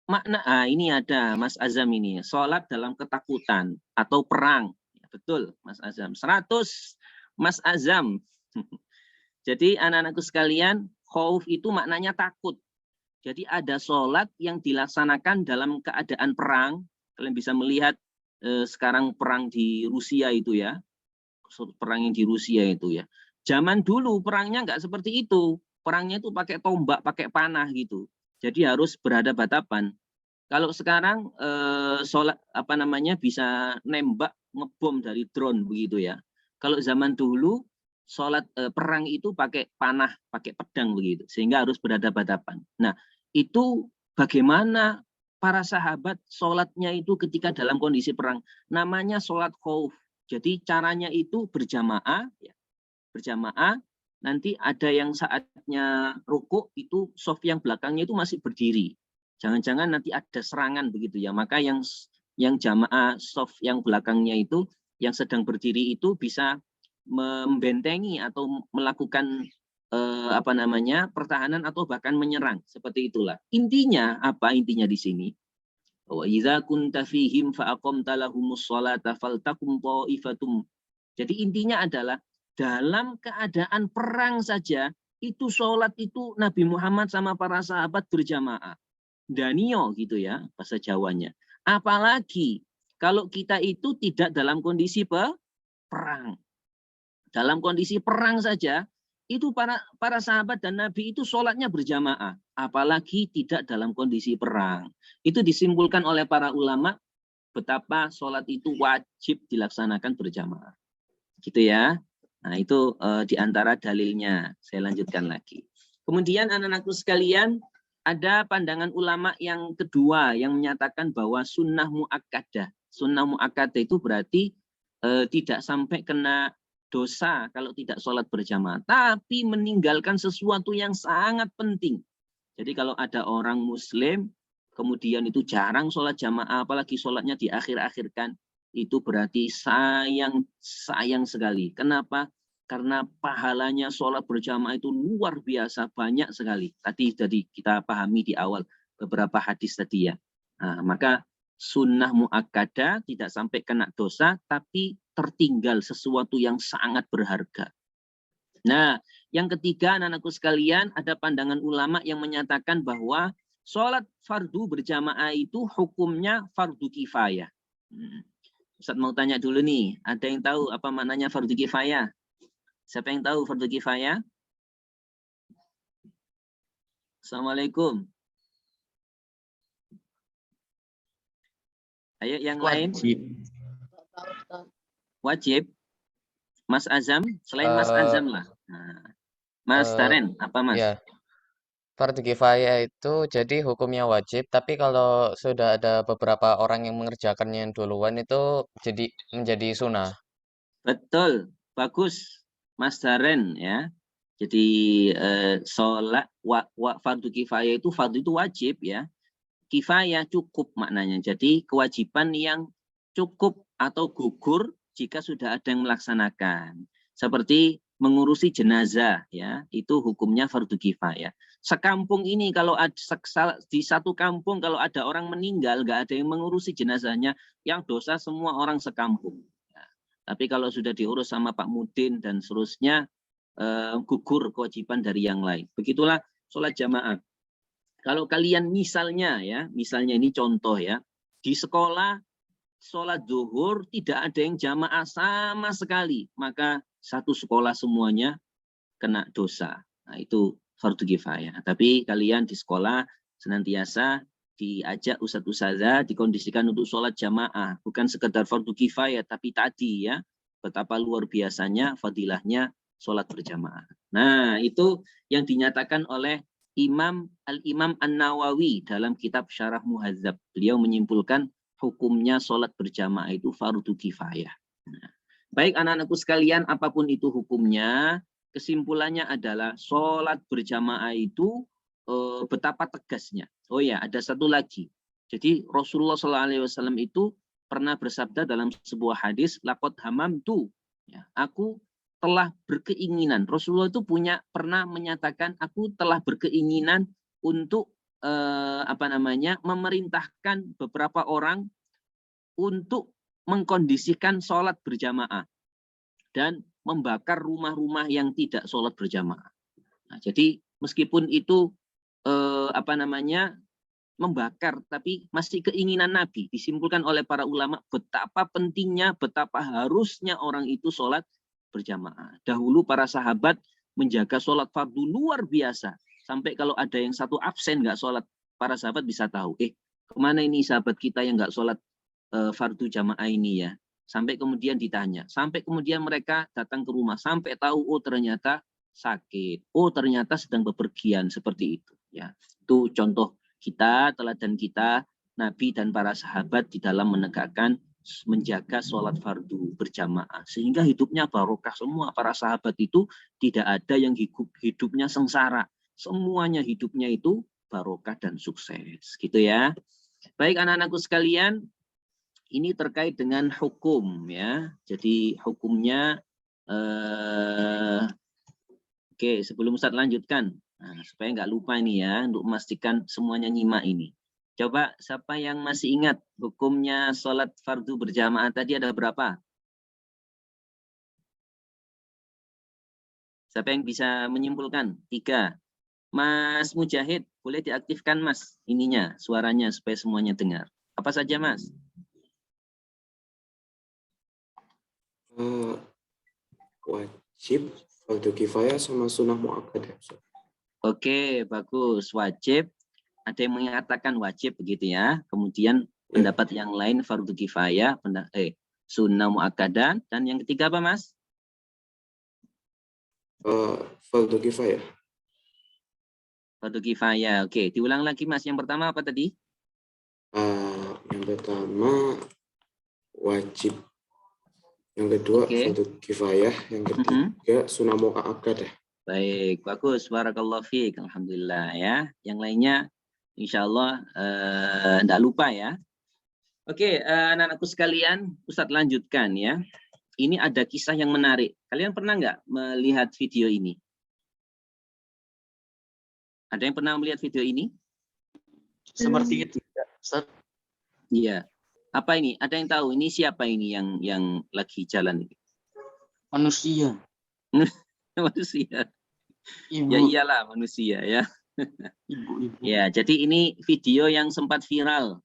makna? Ini ada Mas Azam ini. Sholat dalam ketakutan atau perang. Ya, betul, Mas Azam. 100 Mas Azam. Jadi anak-anakku sekalian, khauf itu maknanya takut. Jadi ada sholat yang dilaksanakan dalam keadaan perang. Kalian bisa melihat sekarang perang di Rusia itu, ya. Perang yang di Rusia itu, ya. Zaman dulu perangnya nggak seperti itu. Perangnya itu pakai tombak, pakai panah gitu. Jadi harus berhadapan-hadapan. Kalau sekarang sholat bisa nembak, ngebom dari drone begitu, ya. Kalau zaman dulu sholat perang itu pakai panah, pakai pedang begitu, sehingga harus berhadapan-hadapan. Nah, itu bagaimana para sahabat sholatnya itu ketika dalam kondisi perang? Namanya sholat khauf. Jadi caranya itu berjamaah, ya. Berjamaah. Nanti ada yang saatnya rukuk itu shaf yang belakangnya itu masih berdiri. Jangan-jangan nanti ada serangan begitu, ya. Maka yang jamaah shaf yang belakangnya itu yang sedang berdiri itu bisa membentengi atau melakukan pertahanan atau bahkan menyerang. Seperti itulah. Intinya apa? Intinya di sini. Wa idza kunta fihim fa aqamta lahumus sholata faltakum ta'ifatum. Jadi intinya adalah dalam keadaan perang saja itu sholat itu Nabi Muhammad sama para sahabat berjamaah. Danio gitu, ya, bahasa Jawanya. Apalagi kalau kita itu tidak dalam kondisi perang. Dalam kondisi perang saja, itu para sahabat dan Nabi itu sholatnya berjamaah. Apalagi tidak dalam kondisi perang. Itu disimpulkan oleh para ulama betapa sholat itu wajib dilaksanakan berjamaah. Gitu ya. Nah itu di antara dalilnya. Saya lanjutkan lagi. Kemudian anak-anakku sekalian, ada pandangan ulama yang kedua yang menyatakan bahwa sunnah muakkadah. Sunnah muakkadah itu berarti tidak sampai kena dosa kalau tidak sholat berjamaah. Tapi meninggalkan sesuatu yang sangat penting. Jadi kalau ada orang muslim, kemudian itu jarang sholat jamaah, apalagi sholatnya diakhir-akhirkan, itu berarti sayang sekali. Kenapa? Karena pahalanya sholat berjamaah itu luar biasa banyak sekali. Tadi kita pahami di awal beberapa hadis tadi ya. Nah, maka sunnah muakkadah tidak sampai kena dosa, tapi tertinggal sesuatu yang sangat berharga. Nah, yang ketiga anak-anakku sekalian, ada pandangan ulama yang menyatakan bahwa sholat fardu berjamaah itu hukumnya fardu kifayah. Ustaz mau tanya dulu nih, ada yang tahu apa maknanya fardu kifayah? Siapa yang tahu fardu kifayah? Assalamualaikum. Ayo yang lain. Wajib. Mas Azam, selain Mas Azam lah. Nah, Mas Taren, apa Mas? Ya, fardu kifayah itu jadi hukumnya wajib, tapi kalau sudah ada beberapa orang yang mengerjakannya duluan itu jadi menjadi sunnah. Betul, bagus Mas Taren ya. Jadi sholat fardu kifayah itu fardu itu wajib ya. Kifayah cukup maknanya. Jadi kewajiban yang cukup atau gugur jika sudah ada yang melaksanakan. Seperti mengurusi jenazah ya, itu hukumnya fardu kifayah. Sekampung ini kalau ada, di satu kampung kalau ada orang meninggal nggak ada yang mengurusi jenazahnya, yang dosa semua orang sekampung. Ya. Tapi kalau sudah diurus sama Pak Mudin dan seterusnya, gugur kewajiban dari yang lain. Begitulah sholat jamaah. Kalau kalian misalnya ini contoh ya, di sekolah sholat zuhur tidak ada yang jamaah sama sekali, maka satu sekolah semuanya kena dosa. Nah itu fardu kifayah. Tapi kalian di sekolah senantiasa diajak ustadz-ustadzah dikondisikan untuk sholat jamaah, bukan sekedar fardu kifayah, tapi tadi ya betapa luar biasanya fadilahnya sholat berjamaah. Nah itu yang dinyatakan oleh Al-Imam An-Nawawi dalam kitab Syarah Muhadzab. Beliau menyimpulkan hukumnya sholat berjamaah itu fardu kifayah. Nah, baik anak-anakku sekalian, apapun itu hukumnya, kesimpulannya adalah sholat berjamaah itu betapa tegasnya. Oh ya, ada satu lagi. Jadi Rasulullah SAW itu pernah bersabda dalam sebuah hadis, laqad hamamtu. Ya, aku telah berkeinginan. Rasulullah itu pernah menyatakan, aku telah berkeinginan untuk memerintahkan beberapa orang untuk mengkondisikan sholat berjamaah dan membakar rumah-rumah yang tidak sholat berjamaah. Nah, jadi meskipun itu membakar, tapi masih keinginan Nabi. Disimpulkan oleh para ulama betapa pentingnya, betapa harusnya orang itu sholat berjamaah. Dahulu para sahabat menjaga sholat fardu luar biasa. Sampai kalau ada yang satu absen nggak sholat, para sahabat bisa tahu, kemana ini sahabat kita yang nggak sholat fardu jamaah ini ya. Sampai kemudian ditanya, sampai kemudian mereka datang ke rumah, sampai tahu, oh ternyata sakit, oh ternyata sedang bepergian, seperti itu. Ya, itu contoh kita, teladan kita, Nabi dan para sahabat di dalam menegakkan menjaga sholat fardu berjamaah sehingga hidupnya barokah semua. Para sahabat itu tidak ada yang hidupnya sengsara, semuanya hidupnya itu barokah dan sukses gitu ya. Baik anak-anakku sekalian, ini terkait dengan hukum ya. Jadi hukumnya oke, sebelum Ustaz lanjutkan, supaya nggak lupa ini ya, untuk memastikan semuanya nyimak ini. Coba siapa yang masih ingat hukumnya sholat fardu berjamaah tadi ada berapa? Siapa yang bisa menyimpulkan? 3. Mas Mujahid, boleh diaktifkan Mas ininya, suaranya supaya semuanya dengar. Apa saja Mas? wajib, fardu kifayah sama sunnah muakkadah. Oke, bagus. Wajib. Ada yang mengatakan wajib begitu ya. Kemudian pendapat yang lain fardu kifayah, sunnah muakkadah. Dan yang ketiga apa, Mas? Fardu kifayah. Fardu kifayah. Oke, diulang lagi, Mas. Yang pertama apa tadi? Yang pertama wajib. Yang kedua fardu kifayah. Yang ketiga sunnah muakkadah. Baik, bagus. Barakallahu fiik. Alhamdulillah ya. Yang lainnya insya Allah tidak lupa ya. Oke, anak-anakku sekalian, Ustadz lanjutkan ya. Ini ada kisah yang menarik. Kalian pernah nggak melihat video ini? Ada yang pernah melihat video ini? Sepertinya tidak, Ustaz. Iya. Apa ini? Ada yang tahu ini siapa ini yang lagi jalan ini? Manusia. Manusia. Ibu. Ya iyalah manusia ya. Ibu. Ya, jadi ini video yang sempat viral.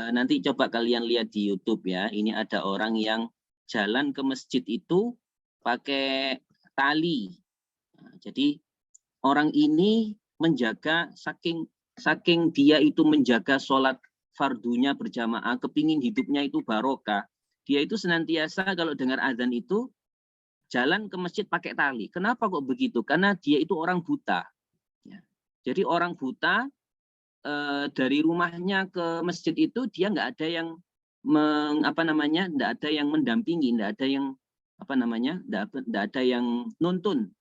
Nanti coba kalian lihat di YouTube ya. Ini ada orang yang jalan ke masjid itu pakai tali. Nah, jadi orang ini menjaga saking dia itu menjaga sholat fardunya berjamaah, kepingin hidupnya itu barokah. Dia itu senantiasa kalau dengar azan itu jalan ke masjid pakai tali. Kenapa kok begitu? Karena dia itu orang buta. Ya. Jadi orang buta dari rumahnya ke masjid itu dia nggak ada yang nggak ada yang mendampingi, nggak ada yang nggak ada yang nuntun,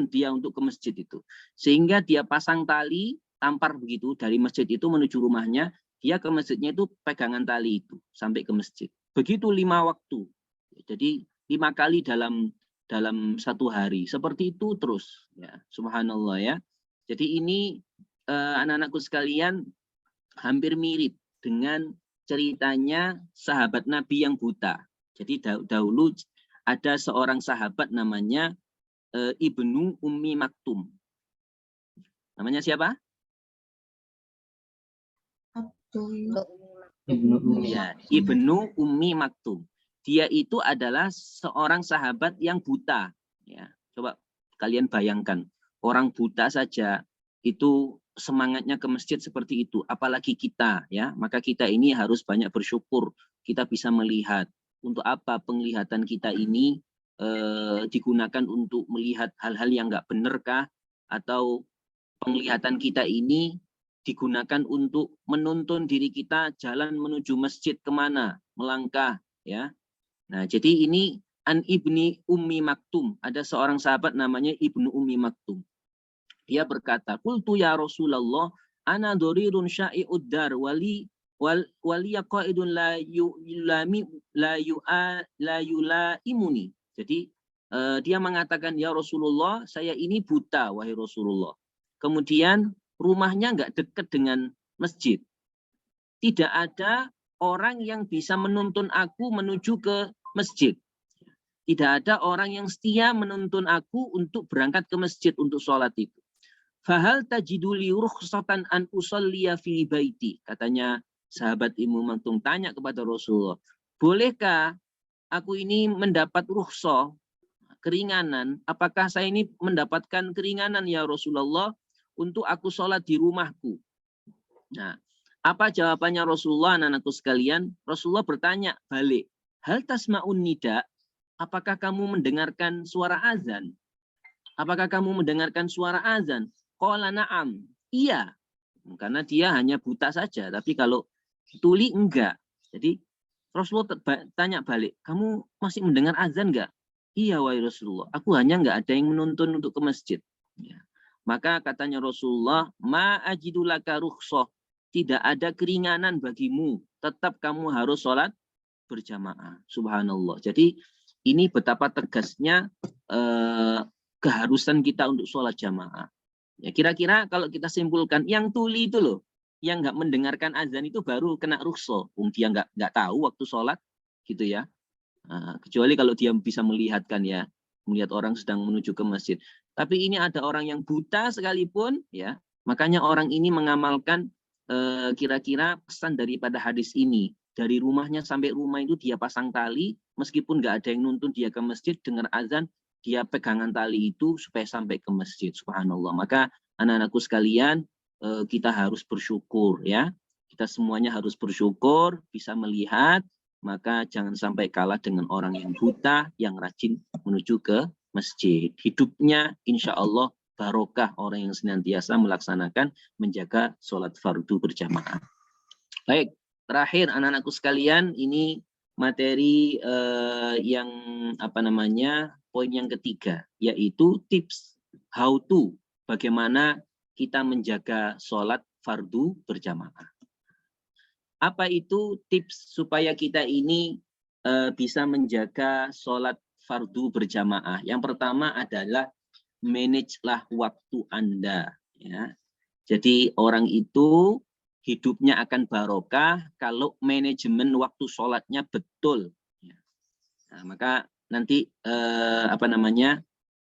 dia untuk ke masjid itu. Sehingga dia pasang tali tampar begitu dari masjid itu menuju rumahnya, dia ke masjidnya itu pegangan tali itu sampai ke masjid. Begitu 5 waktu. Jadi 5 kali dalam satu hari. Seperti itu terus. Ya, subhanallah ya. Jadi ini anak-anakku sekalian hampir mirip dengan ceritanya sahabat Nabi yang buta. Jadi dahulu ada seorang sahabat namanya Ibnu Ummi Maktum. Namanya siapa? Ya, Ibnu Ummi Maktum. Dia itu adalah seorang sahabat yang buta. Ya, coba kalian bayangkan, orang buta saja itu semangatnya ke masjid seperti itu. Apalagi kita, ya. Maka kita ini harus banyak bersyukur. Kita bisa melihat. Untuk apa penglihatan kita ini digunakan untuk melihat hal-hal yang nggak benar kah? Atau penglihatan kita ini digunakan untuk menuntun diri kita jalan menuju masjid kemana, melangkah, ya. Nah, jadi ini an Ibni Ummi Maktum, ada seorang sahabat namanya Ibnu Ummi Maktum. Dia berkata, "Qultu ya Rasulullah, ana dharirun sya'i'ud dar wali yaqaidun la yulaimuni." Jadi dia mengatakan, "Ya Rasulullah, saya ini buta wahai Rasulullah." Kemudian rumahnya nggak dekat dengan masjid. Tidak ada orang yang bisa menuntun aku menuju ke masjid. Tidak ada orang yang setia menuntun aku untuk berangkat ke masjid untuk sholat itu. Fahal tajiduli rukhsatan an usalliya fi baiti. Katanya sahabat Ibnu Maktum tanya kepada Rasulullah, bolehkah aku ini mendapat rukhsah, keringanan? Apakah saya ini mendapatkan keringanan ya Rasulullah untuk aku sholat di rumahku? Nah, apa jawabannya Rasulullah, anak-anakku sekalian? Rasulullah bertanya balik, hal tasma'un nida? Apakah kamu mendengarkan suara azan? Apakah kamu mendengarkan suara azan? Qala na'am. Iya. Karena dia hanya buta saja. Tapi kalau tuli enggak. Jadi Rasulullah tanya balik, kamu masih mendengar azan enggak? Iya wahai Rasulullah. Aku hanya enggak ada yang menuntun untuk ke masjid. Ya. Maka katanya Rasulullah, ma ajidulaka rukhsah. Tidak ada keringanan bagimu. Tetap kamu harus sholat berjamaah. Subhanallah. Jadi ini betapa tegasnya keharusan kita untuk sholat jamaah. Ya, kira-kira kalau kita simpulkan, yang tuli itu loh, yang nggak mendengarkan azan itu baru kena rukhsah. Dia nggak tahu waktu sholat, gitu ya. Kecuali kalau dia bisa melihatkan ya, melihat orang sedang menuju ke masjid. Tapi ini ada orang yang buta sekalipun, ya. Makanya orang ini mengamalkan kira-kira pesan daripada hadis ini. Dari rumahnya sampai rumah itu dia pasang tali, meskipun nggak ada yang nuntun dia ke masjid, dengar azan, dia pegangan tali itu supaya sampai ke masjid. Subhanallah. Maka anak-anakku sekalian, kita harus bersyukur ya. Kita semuanya harus bersyukur, bisa melihat, maka jangan sampai kalah dengan orang yang buta, yang rajin menuju ke masjid. Hidupnya insya Allah barokah orang yang senantiasa melaksanakan menjaga sholat fardu berjamaah. Baik, terakhir anak-anakku sekalian, ini materi yang poin yang ketiga, yaitu tips how to, bagaimana kita menjaga sholat fardu berjamaah. Apa itu tips supaya kita ini bisa menjaga sholat fardu berjamaah? Yang pertama adalah manage-lah waktu Anda. Ya. Jadi orang itu hidupnya akan barokah kalau manajemen waktu sholatnya betul. Ya. Nah, maka nanti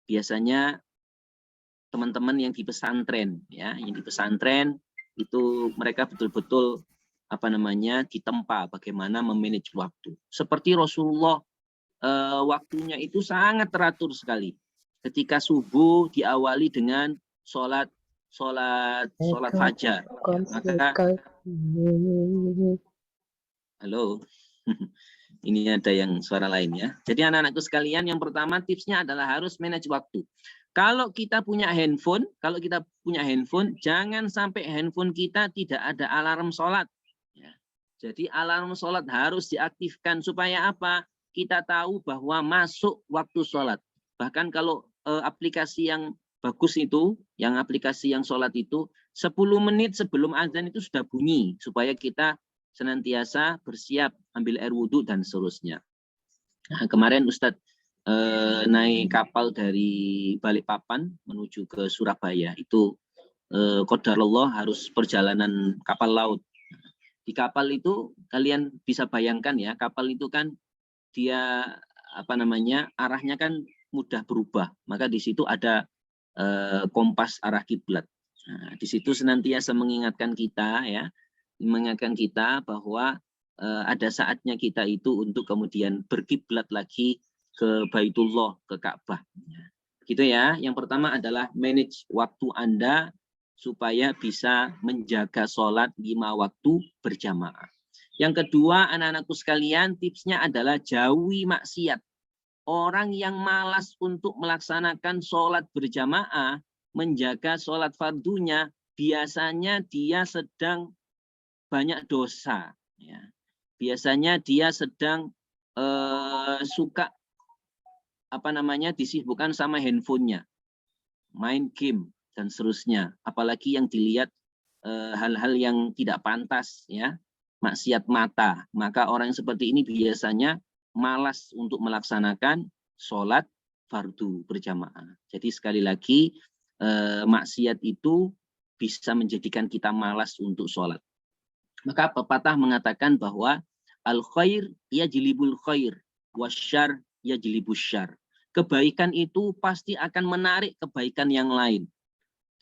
biasanya teman-teman yang di pesantren, ya, yang di pesantren itu mereka betul-betul ditempa bagaimana memanage waktu. Seperti Rasulullah waktunya itu sangat teratur sekali. Ketika subuh diawali dengan sholat fajar. Halo, ini ada yang suara lain ya. Jadi anak-anakku sekalian, yang pertama tipsnya adalah harus manage waktu. Kalau kita punya handphone, jangan sampai handphone kita tidak ada alarm sholat. Ya. Jadi alarm sholat harus diaktifkan supaya apa? Kita tahu bahwa masuk waktu sholat. Bahkan kalau aplikasi yang bagus itu, yang aplikasi yang sholat itu, 10 menit sebelum azan itu sudah bunyi, supaya kita senantiasa bersiap ambil air wudhu dan seterusnya. Nah, kemarin Ustadz naik kapal dari Balikpapan menuju ke Surabaya. Itu qadarullah harus perjalanan kapal laut. Di kapal itu kalian bisa bayangkan ya, kapal itu kan dia arahnya kan mudah berubah. Maka di situ ada kompas arah kiblat. Nah, di situ senantiasa mengingatkan kita bahwa ada saatnya kita itu untuk kemudian berkiblat lagi ke Baitullah, ke Ka'bah. Gitu ya. Yang pertama adalah manage waktu Anda supaya bisa menjaga sholat 5 waktu berjamaah. Yang kedua, anak-anakku sekalian, tipsnya adalah jauhi maksiat. Orang yang malas untuk melaksanakan sholat berjamaah, menjaga sholat fardunya, biasanya dia sedang banyak dosa. Ya. Biasanya dia sedang suka disibukkan sama handphonenya, main game dan seterusnya. Apalagi yang dilihat hal-hal yang tidak pantas, ya, maksiat mata. Maka orang yang seperti ini biasanya malas untuk melaksanakan sholat fardu berjamaah. Jadi sekali lagi maksiat itu bisa menjadikan kita malas untuk sholat. Maka pepatah mengatakan bahwa al-khair yajlibul khair wasyarr yajlibus syarr. Kebaikan itu pasti akan menarik kebaikan yang lain.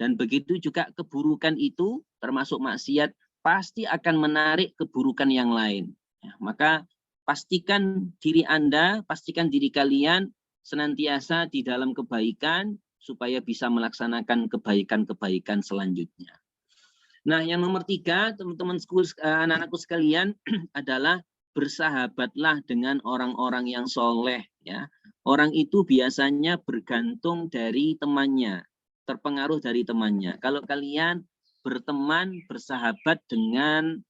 Dan begitu juga keburukan itu, termasuk maksiat, pasti akan menarik keburukan yang lain. Ya, maka pastikan diri Anda, pastikan diri kalian senantiasa di dalam kebaikan, supaya bisa melaksanakan kebaikan-kebaikan selanjutnya. Nah, yang nomor 3, teman-teman anak-anakku sekalian, adalah bersahabatlah dengan orang-orang yang soleh. Ya. Orang itu biasanya bergantung dari temannya, terpengaruh dari temannya. Kalau kalian berteman, bersahabat dengan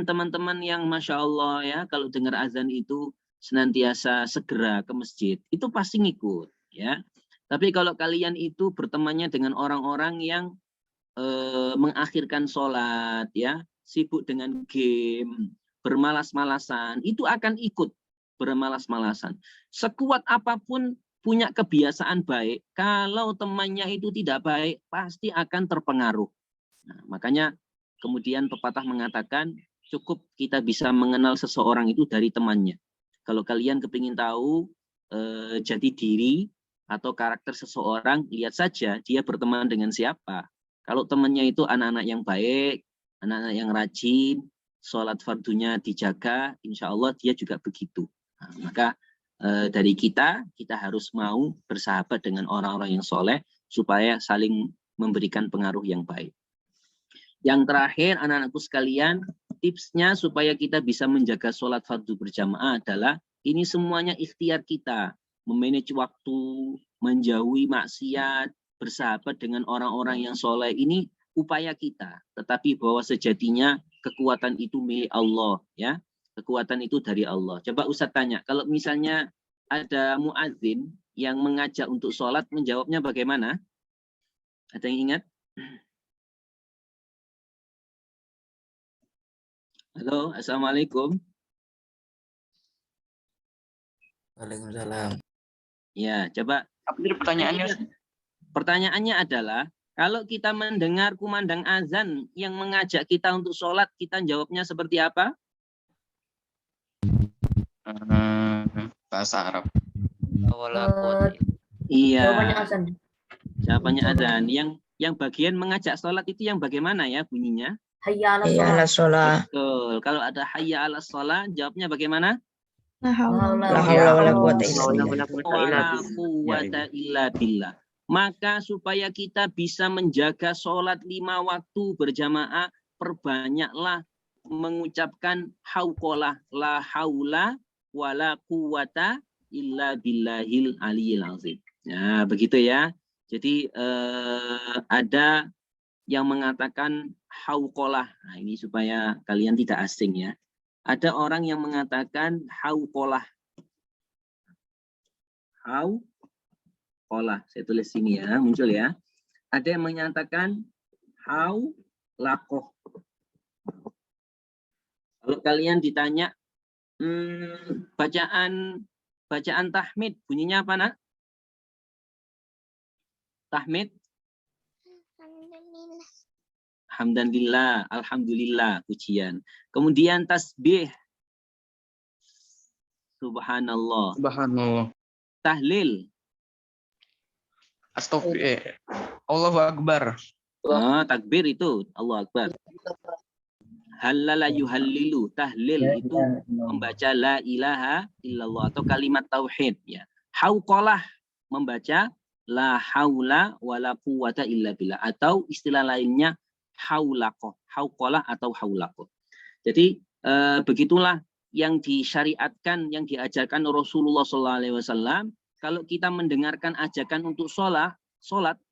teman-teman yang Masya Allah, ya, kalau dengar azan itu senantiasa segera ke masjid, itu pasti ngikut. Ya. Tapi kalau kalian itu bertemannya dengan orang-orang yang mengakhirkan sholat, ya, sibuk dengan game, bermalas-malasan, itu akan ikut bermalas-malasan. Sekuat apapun punya kebiasaan baik, kalau temannya itu tidak baik, pasti akan terpengaruh. Nah, makanya kemudian pepatah mengatakan, cukup kita bisa mengenal seseorang itu dari temannya. Kalau kalian kepingin tahu jati diri atau karakter seseorang, lihat saja dia berteman dengan siapa. Kalau temannya itu anak-anak yang baik, anak-anak yang rajin, sholat fardunya dijaga, insya Allah dia juga begitu. Nah, maka dari kita harus mau bersahabat dengan orang-orang yang soleh supaya saling memberikan pengaruh yang baik. Yang terakhir, anak-anakku sekalian, tipsnya supaya kita bisa menjaga sholat fardu berjamaah adalah ini semuanya ikhtiar kita, memanage waktu, menjauhi maksiat, bersahabat dengan orang-orang yang soleh, ini upaya kita. Tetapi bahwa sejatinya kekuatan itu milik Allah, ya. Kekuatan itu dari Allah. Coba Ustadz tanya, kalau misalnya ada muadzin yang mengajak untuk sholat, menjawabnya bagaimana? Ada yang ingat? Halo, assalamualaikum. Waalaikumsalam. Ya, coba. Apa tadi pertanyaannya? Pertanyaannya adalah, kalau kita mendengar kumandang azan yang mengajak kita untuk sholat, kita jawabnya seperti apa? Bahasa Arab. Iya. Jawabannya azan. Jawabannya azan. Yang bagian mengajak sholat itu yang bagaimana ya bunyinya? Hayya 'ala shalah. Betul. Kalau ada hayya 'ala shalah, jawabnya bagaimana? La haula wala quwwata illa billah. Maka supaya kita bisa menjaga sholat 5 waktu berjamaah, perbanyaklah mengucapkan hauqalah, la haula wala quwwata illa billahil aliyil azim. Nah, begitu ya. Jadi ada yang mengatakan hauqalah. Nah, ini supaya kalian tidak asing ya. Ada orang yang mengatakan hauqalah. Hauqalah. Saya tulis sini ya, muncul ya. Ada yang menyatakan haulaqoh. Kalau kalian ditanya bacaan tahmid bunyinya apa, Nak? Tahmid? Alhamdulillah, alhamdulillah, pujian. Kemudian tasbih. Subhanallah. Subhanallah. Tahlil. Astagfirullah. Allahu Akbar. Takbir itu Allahu Akbar. Halala yuhallilu, tahlil itu membaca la ilaha illallah atau kalimat tauhid ya. Hauqalah membaca la haula wala quwwata illa billah atau istilah lainnya haulaqah, hauqalah atau haulaqah. Jadi begitulah yang disyariatkan, yang diajarkan Rasulullah SAW. Kalau kita mendengarkan ajakan untuk sholat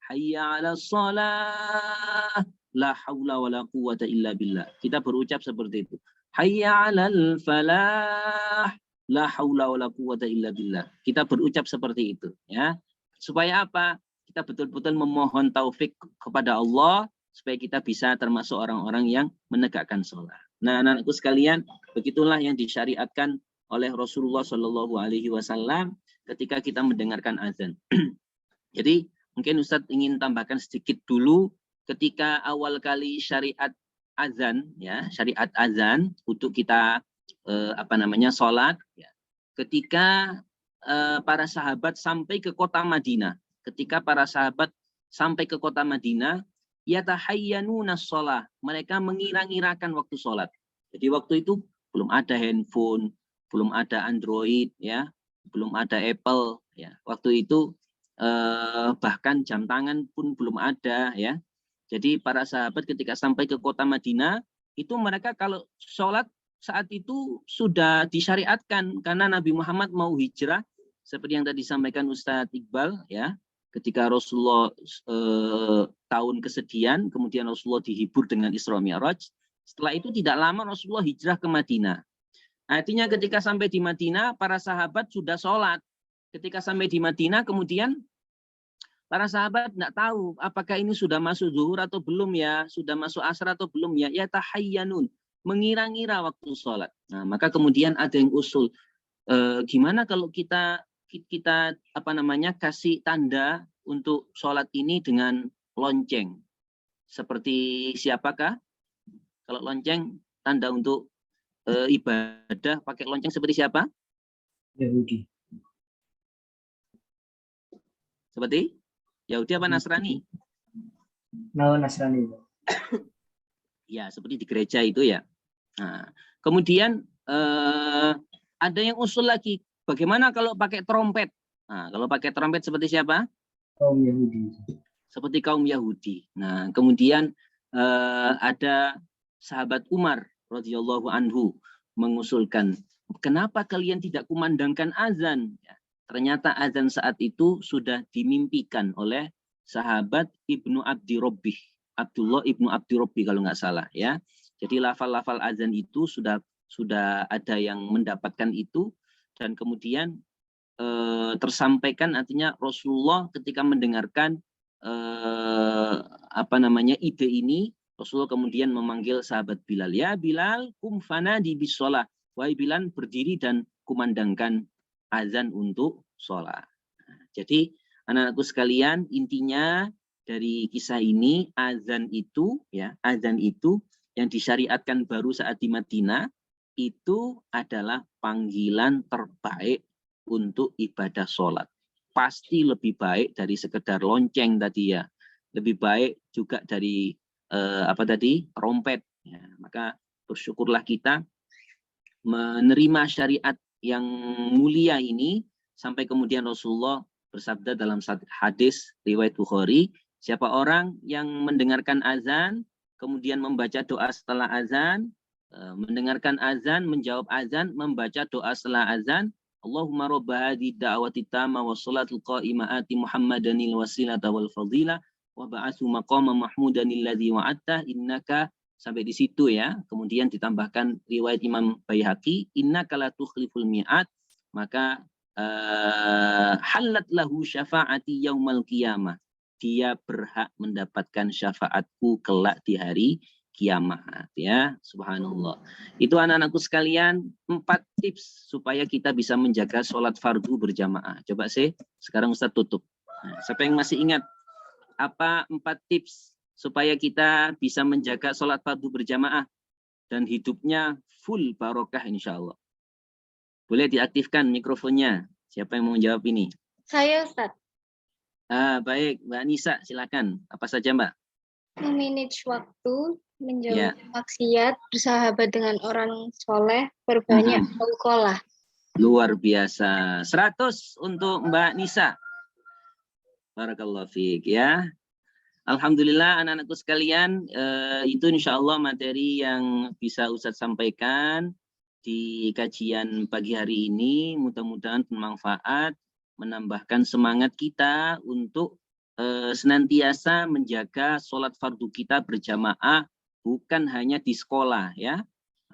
hayya 'alas shalah, la haula wala quwwata illa billah. Kita berucap seperti itu. Hayya 'alal falah, la haula wala quwwata illa billah. Kita berucap seperti itu ya. Supaya apa? Kita betul-betul memohon taufik kepada Allah supaya kita bisa termasuk orang-orang yang menegakkan sholat. Nah, anak-anakku sekalian, begitulah yang disyariatkan oleh Rasulullah Shallallahu Alaihi Wasallam ketika kita mendengarkan azan. Jadi mungkin Ustadz ingin tambahkan sedikit dulu ketika awal kali syariat azan, ya syariat azan untuk kita sholat. Ya. Ketika para sahabat sampai ke kota Madinah, yatahayyanuna sholat, mereka mengira-ngirakan waktu sholat. Jadi waktu itu belum ada handphone, belum ada Android, ya, belum ada Apple, ya. Waktu itu bahkan jam tangan pun belum ada, ya. Jadi para sahabat ketika sampai ke kota Madinah, itu mereka kalau sholat saat itu sudah disyariatkan karena Nabi Muhammad mau hijrah, seperti yang tadi disampaikan Ustadz Iqbal, ya. Ketika Rasulullah tahun kesedihan, kemudian Rasulullah dihibur dengan Isra Mi'raj. Setelah itu tidak lama Rasulullah hijrah ke Madinah. Artinya ketika sampai di Madinah, para sahabat sudah sholat. Ketika sampai di Madinah, kemudian para sahabat tidak tahu apakah ini sudah masuk zuhur atau belum ya, sudah masuk asar atau belum ya. Ya tahayyanun, mengira-ngira waktu sholat. Nah, maka kemudian ada yang usul, gimana kalau kita kasih tanda untuk sholat ini dengan lonceng. Seperti siapakah? Kalau lonceng, tanda untuk ibadah pakai lonceng seperti siapa? Yahudi. Seperti? Yahudi apa Nasrani? Nasrani. Ya, seperti di gereja itu ya. Nah, kemudian ada yang usul lagi, Bagaimana kalau pakai trompet? Nah, kalau pakai trompet seperti siapa? Kaum Yahudi. Seperti kaum Yahudi. Nah, kemudian ada sahabat Umar radhiyallahu anhu mengusulkan, kenapa kalian tidak kumandangkan azan? Ya, ternyata azan saat itu sudah dimimpikan oleh sahabat Ibnu Abdi Rabbih, Abdullah Ibnu Abdi Rabbih kalau nggak salah ya. Jadi lafal-lafal azan itu sudah ada yang mendapatkan itu, dan kemudian tersampaikan, artinya Rasulullah ketika mendengarkan ide ini, Rasulullah kemudian memanggil sahabat Bilal, ya Bilal kum fanadi bis shalah, wahai Bilal berdiri dan kumandangkan azan untuk sholat. Jadi anak-anakku sekalian, intinya dari kisah ini azan itu yang disyariatkan baru saat di Madinah itu adalah panggilan terbaik untuk ibadah sholat. Pasti lebih baik dari sekedar lonceng tadi ya, lebih baik juga dari trompet ya. Maka bersyukurlah kita menerima syariat yang mulia ini, sampai kemudian Rasulullah bersabda dalam hadis riwayat Bukhari, siapa orang yang mendengarkan azan kemudian membaca doa setelah azan, mendengarkan azan, menjawab azan, membaca doa setelah azan, Allahumma robba hadhi da'wati tamma wa salatul qa'imah ati Muhammadanil wasilata wal fadila wa ba'athu maqama mahmudanil ladzi wa'atta innaka, sampai di situ ya. Kemudian ditambahkan riwayat Imam Baihaqi, innaka la tukhliful mi'at, maka halat lahu syafa'ati yaumal qiyamah, dia berhak mendapatkan syafaatku kelak di hari kiamat ya. Subhanallah. Itu anak-anakku sekalian 4 tips supaya kita bisa menjaga sholat fardu berjamaah. Coba sekarang Ustaz tutup. Nah, siapa yang masih ingat apa 4 tips supaya kita bisa menjaga sholat fardu berjamaah dan hidupnya full barokah insya Allah? Boleh diaktifkan mikrofonnya. Siapa yang mau menjawab ini? Saya Ustaz. Baik, Mbak Nisa silakan. Apa saja Mbak? Memanage waktu, menjauhi maksiat, bersahabat dengan orang soleh, berbanyak auqolah. Luar biasa. 100 untuk Mbak Nisa. Barakallahu fiik ya. Alhamdulillah anak-anakku sekalian, itu insya Allah materi yang bisa Ustadz sampaikan di kajian pagi hari ini. Mudah-mudahan bermanfaat, menambahkan semangat kita untuk senantiasa menjaga sholat fardu kita berjamaah, bukan hanya di sekolah ya.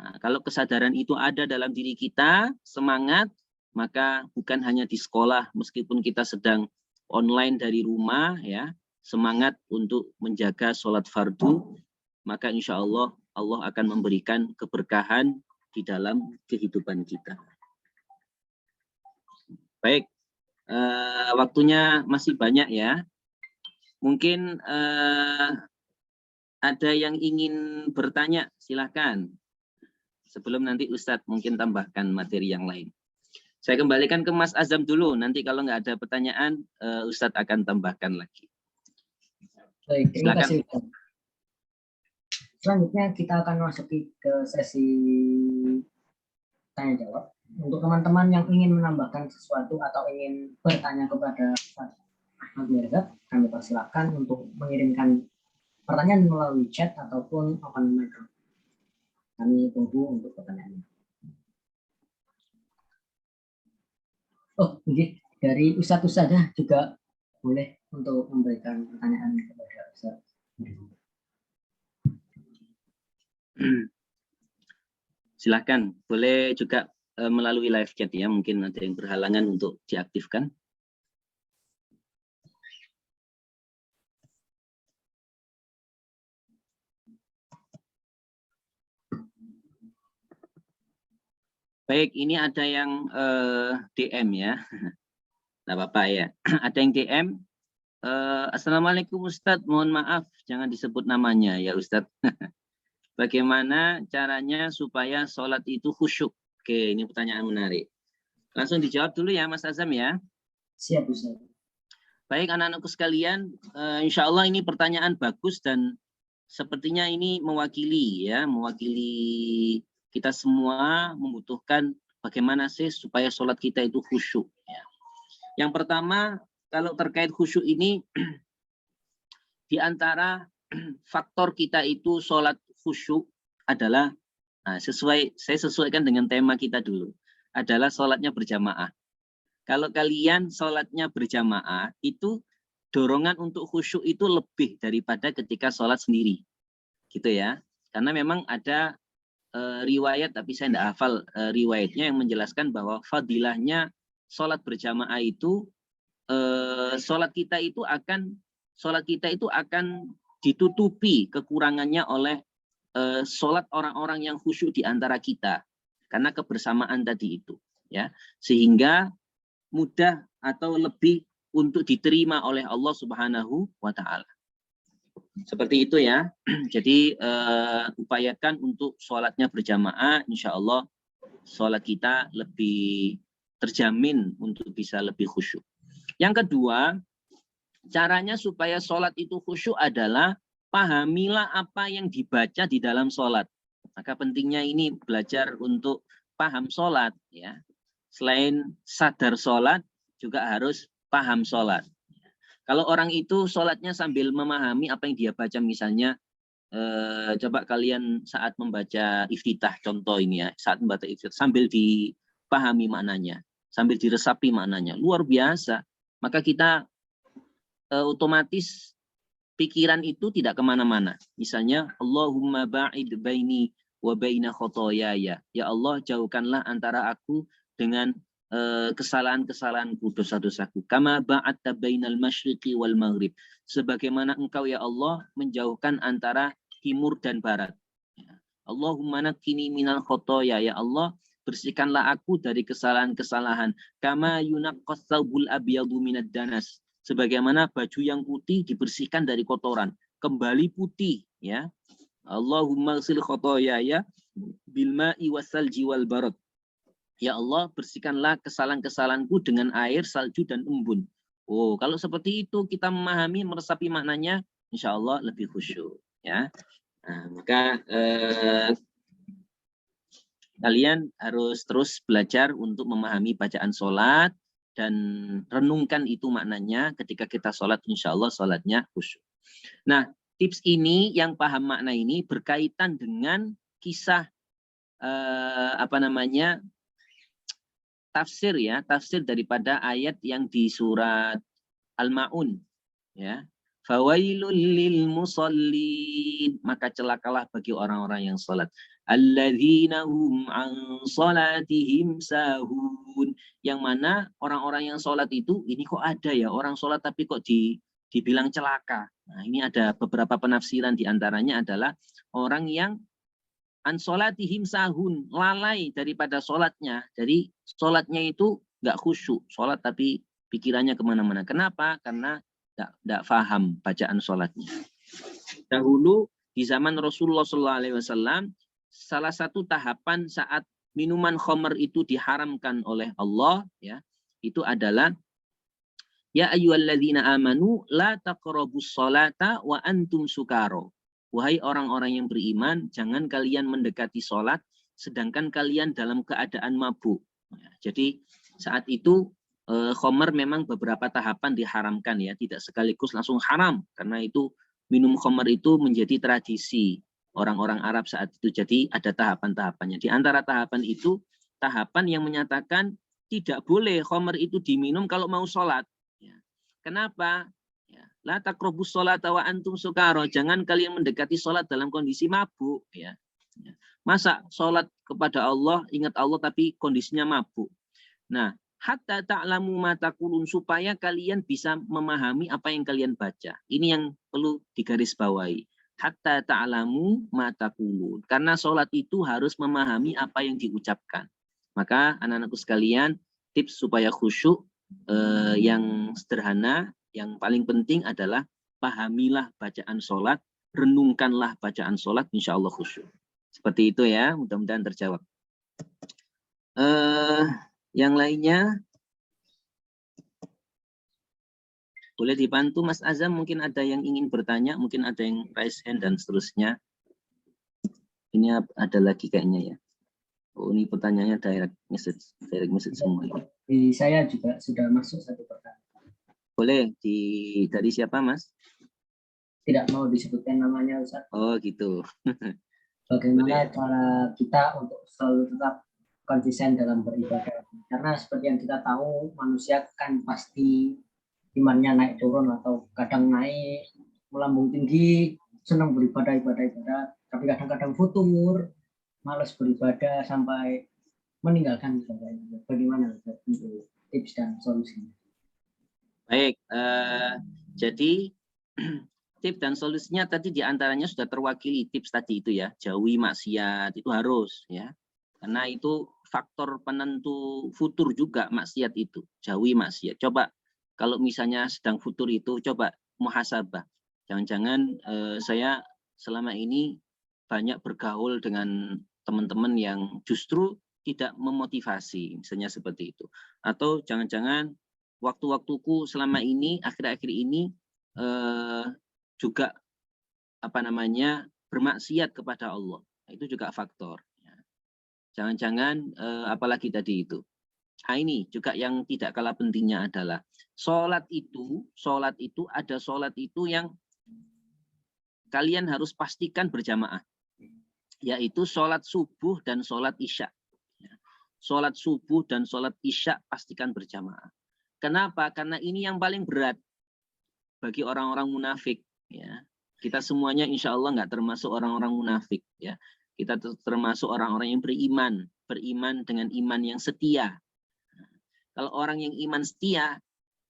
Nah, kalau kesadaran itu ada dalam diri kita, semangat, maka bukan hanya di sekolah, meskipun kita sedang online dari rumah ya, semangat untuk menjaga sholat fardu, maka insya Allah Allah akan memberikan keberkahan di dalam kehidupan kita. Baik, waktunya masih banyak ya. Mungkin ada yang ingin bertanya, silahkan. Sebelum nanti Ustadz mungkin tambahkan materi yang lain. Saya kembalikan ke Mas Azam dulu. Nanti kalau nggak ada pertanyaan, Ustadz akan tambahkan lagi. Baik, terima Silakan. kasih. Selanjutnya kita akan masuk ke sesi tanya jawab. Untuk teman-teman yang ingin menambahkan sesuatu atau ingin bertanya kepada Ustaz Ahmad Mirzad, kami persilakan untuk mengirimkan pertanyaan melalui chat ataupun open microphone. Kami tunggu untuk pertanyaannya. Oh, mungkin dari Ustadz saja juga boleh untuk memberikan pertanyaan kepada Ustadz. Silahkan, boleh juga melalui live chat ya, mungkin ada yang berhalangan untuk diaktifkan. Baik, ini ada yang DM ya. Nggak apa-apa ya. Ada yang DM. Assalamualaikum Ustadz, mohon maaf jangan disebut namanya ya Ustadz. Bagaimana caranya supaya sholat itu khusyuk? Oke, ini pertanyaan menarik. Langsung dijawab dulu ya Mas Azam ya. Siap Ustaz. Baik anak-anakku sekalian, insya Allah ini pertanyaan bagus dan sepertinya ini mewakili kita semua membutuhkan bagaimana sih supaya sholat kita itu khusyuk? Ya. Yang pertama, kalau terkait khusyuk ini, di antara faktor kita itu sholat khusyuk adalah, nah, saya sesuaikan dengan tema kita dulu, adalah sholatnya berjamaah. Kalau kalian sholatnya berjamaah, itu dorongan untuk khusyuk itu lebih daripada ketika sholat sendiri. Gitu ya. Karena memang ada riwayat, tapi saya tidak hafal riwayatnya, yang menjelaskan bahwa fadilahnya sholat berjamaah itu, sholat kita itu akan ditutupi kekurangannya oleh sholat orang-orang yang khusyuk di antara kita. Karena kebersamaan tadi itu. Ya, sehingga mudah atau lebih untuk diterima oleh Allah Subhanahu wa Ta'ala. Seperti itu ya. Jadi upayakan untuk sholatnya berjamaah, insya Allah sholat kita lebih terjamin untuk bisa lebih khusyuk. Yang kedua, caranya supaya sholat itu khusyuk adalah pahamilah apa yang dibaca di dalam sholat. Maka pentingnya ini belajar untuk paham sholat. Ya. Selain sadar sholat, juga harus paham sholat. Kalau orang itu sholatnya sambil memahami apa yang dia baca, misalnya, coba kalian saat membaca iftitah, contoh ini ya, saat membaca iftitah, sambil dipahami maknanya, sambil diresapi maknanya, luar biasa. Maka kita otomatis pikiran itu tidak kemana-mana. Misalnya, Allahumma ba'id baini wa baina khotoyaya. Ya Allah, jauhkanlah antara aku dengan kesalahan-kesalahanku, dosa-dosaku. Kama ba'atta bainal masyriqi wal maghrib. Sebagaimana engkau ya Allah menjauhkan antara timur dan barat. Allahumma nakkini minal khotoya. Ya Allah, bersihkanlah aku dari kesalahan-kesalahan. Kama yunaqqas thawbul abyadu minad danas. Sebagaimana baju yang putih dibersihkan dari kotoran, kembali putih, ya. Allahumma ghsil khotoyaya bil ma'i wasalji wal barad. Ya Allah, bersihkanlah kesalahan-kesalahanku dengan air, salju, dan embun. Oh, kalau seperti itu kita memahami, meresapi maknanya, insya Allah lebih khusyuk. Ya, nah, maka kalian harus terus belajar untuk memahami bacaan sholat dan renungkan itu maknanya. Ketika kita sholat, insya Allah sholatnya khusyuk. Nah, tips ini yang paham makna ini berkaitan dengan kisah tafsir ya, tafsir daripada ayat yang di surat Al-Ma'un ya. Fawailul lil musallin, maka celakalah bagi orang-orang yang salat. Alladzina hum an salatihim sahun, yang mana orang-orang yang salat itu, ini kok ada ya orang salat tapi kok dibilang celaka. Nah, ini ada beberapa penafsiran, di antaranya adalah orang yang an sholatihim sahun, lalai daripada sholatnya. Jadi sholatnya itu nggak khusyuk, sholat tapi pikirannya kemana-mana. Kenapa? Karena nggak paham bacaan sholatnya. Dahulu di zaman Rasulullah SAW, salah satu tahapan saat minuman khamr itu diharamkan oleh Allah, ya, itu adalah ya ayyuhalladzina amanu la taqrabus sholata wa antum sukaro. Wahai orang-orang yang beriman, jangan kalian mendekati sholat sedangkan kalian dalam keadaan mabuk. Jadi saat itu khamr memang beberapa tahapan diharamkan ya, tidak sekaligus langsung haram, karena itu minum khamr itu menjadi tradisi orang-orang Arab saat itu. Jadi ada tahapan-tahapannya. Di antara tahapan itu, tahapan yang menyatakan tidak boleh khamr itu diminum kalau mau sholat. Ya. Kenapa? La taqrabus sholata wa antum sukaro. Jangan kalian mendekati sholat dalam kondisi mabuk. Ya. Masa sholat kepada Allah, ingat Allah tapi kondisinya mabuk. Nah, hatta ta'lamu ma taqulun, supaya kalian bisa memahami apa yang kalian baca. Ini yang perlu digarisbawahi. Hatta ta'lamu ma taqulun. Karena sholat itu harus memahami apa yang diucapkan. Maka anak-anakku sekalian, tips supaya khusyuk yang sederhana, yang paling penting adalah pahamilah bacaan sholat, renungkanlah bacaan sholat, insya Allah khusyuk. Seperti itu ya, mudah-mudahan terjawab. Yang lainnya, boleh dibantu Mas Azam, mungkin ada yang ingin bertanya, mungkin ada yang raise hand dan seterusnya. Ini ada lagi kayaknya ya. Oh, ini pertanyaannya direct message semua. Di saya juga sudah masuk satu pertanyaan. Boleh dari siapa, Mas? Tidak mau disebutkan namanya, Ustaz. Oh, gitu. Bagaimana cara kita untuk selalu tetap konsisten dalam beribadah? Karena seperti yang kita tahu, manusia kan pasti imannya naik turun atau kadang naik, melambung tinggi, senang beribadah, tapi kadang-kadang futur, malas beribadah sampai meninggalkan ibadah. Bagaimana untuk tips dan solusinya? Baik, jadi tips dan solusinya tadi diantaranya sudah terwakili tips tadi itu ya, jauhi maksiat itu harus ya, karena itu faktor penentu futur juga maksiat itu, jauhi maksiat. Coba kalau misalnya sedang futur itu coba muhasabah, jangan-jangan saya selama ini banyak bergaul dengan teman-teman yang justru tidak memotivasi, misalnya seperti itu, atau jangan-jangan waktu-waktuku selama ini akhir-akhir ini juga bermaksiat kepada Allah, itu juga faktor. Jangan-jangan apalagi tadi itu. Nah, ini juga yang tidak kalah pentingnya adalah sholat itu ada sholat itu yang kalian harus pastikan berjamaah, yaitu sholat subuh dan sholat isya. Sholat subuh dan sholat isya pastikan berjamaah. Kenapa? Karena ini yang paling berat bagi orang-orang munafik. Ya, kita semuanya insya Allah nggak termasuk orang-orang munafik. Ya, kita termasuk orang-orang yang beriman dengan iman yang setia. Kalau orang yang iman setia,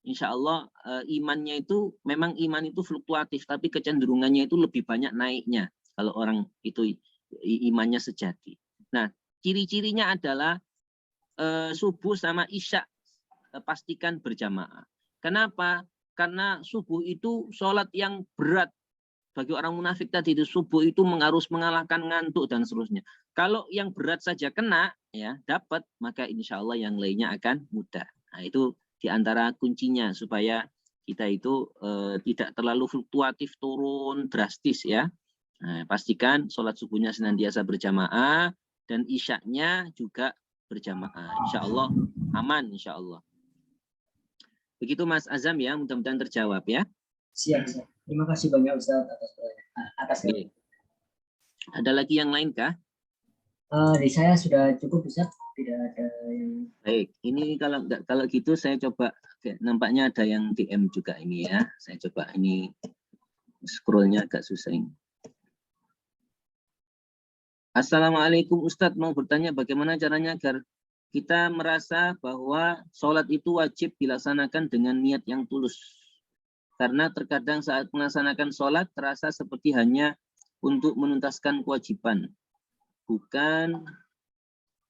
insya Allah imannya itu memang iman itu fluktuatif, tapi kecenderungannya itu lebih banyak naiknya. Kalau orang itu imannya sejati. Nah, ciri-cirinya adalah subuh sama isya pastikan berjamaah. Kenapa? Karena subuh itu sholat yang berat bagi orang munafik tadi itu. Subuh itu harus mengalahkan ngantuk dan seterusnya. Kalau yang berat saja kena, ya dapat, maka insya Allah yang lainnya akan mudah. Nah, itu diantara kuncinya supaya kita itu tidak terlalu fluktuatif turun drastis ya. Nah, pastikan sholat subuhnya senantiasa berjamaah dan isyaknya juga berjamaah. Insya Allah aman, insya Allah. Begitu Mas Azam ya, mudah-mudahan terjawab ya. Siap. Terima kasih banyak Ustaz atas Ada lagi yang lain kah? Di saya sudah cukup Ustaz, tidak ada yang. Baik, ini kalau gitu saya coba, nampaknya ada yang DM juga ini ya. Saya coba ini scrollnya agak susah ini. Assalamualaikum Ustadz, mau bertanya bagaimana caranya agar kita merasa bahwa sholat itu wajib dilaksanakan dengan niat yang tulus. Karena terkadang saat melaksanakan sholat terasa seperti hanya untuk menuntaskan kewajiban. Bukan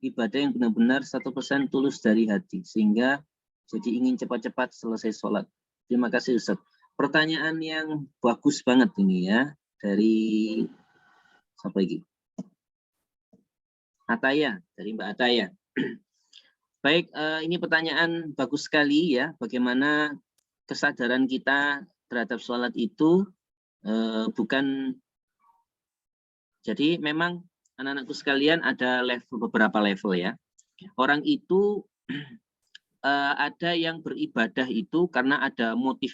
ibadah yang benar-benar 100% tulus dari hati. Sehingga jadi ingin cepat-cepat selesai sholat. Terima kasih Ustadz. Pertanyaan yang bagus banget ini ya. Dari siapa lagi? Ataya, dari Mbak Ataya. Baik, ini pertanyaan bagus sekali ya. Bagaimana kesadaran kita terhadap sholat itu bukan. Jadi memang anak-anakku sekalian ada beberapa level ya. Orang itu ada yang beribadah itu karena ada motif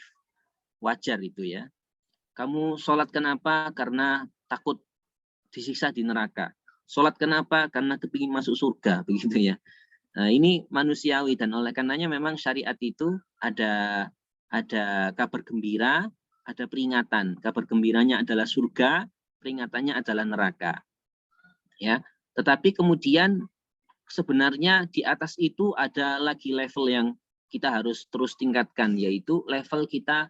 wajar itu ya. Kamu sholat kenapa? Karena takut disiksa di neraka. Sholat kenapa? Karena kepingin masuk surga, begitu ya. Nah, ini manusiawi dan oleh karenanya memang syariat itu ada kabar gembira, ada peringatan. Kabar gembiranya adalah surga, peringatannya adalah neraka. Ya, tetapi kemudian sebenarnya di atas itu ada lagi level yang kita harus terus tingkatkan, yaitu level kita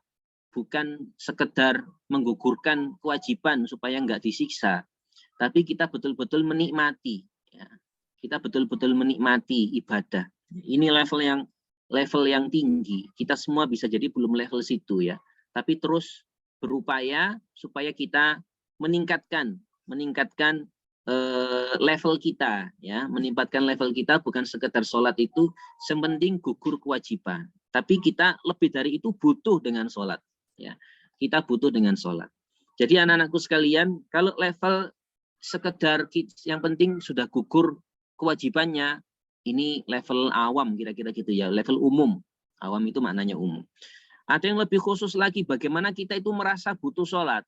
bukan sekedar menggugurkan kewajiban supaya nggak disiksa, tapi kita betul-betul menikmati, ya. Kita betul-betul menikmati ibadah. Ini level yang tinggi. Kita semua bisa jadi belum level situ ya. Tapi terus berupaya supaya kita meningkatkan level kita, ya, meningkatkan level kita bukan sekedar sholat itu sepenting gugur kewajiban. Tapi kita lebih dari itu butuh dengan sholat, ya. Kita butuh dengan sholat. Jadi anak-anakku sekalian, kalau level sekedar yang penting sudah gugur kewajibannya ini level awam kira-kira gitu ya, level umum. Awam itu maknanya umum. Ada yang lebih khusus lagi, bagaimana kita itu merasa butuh sholat.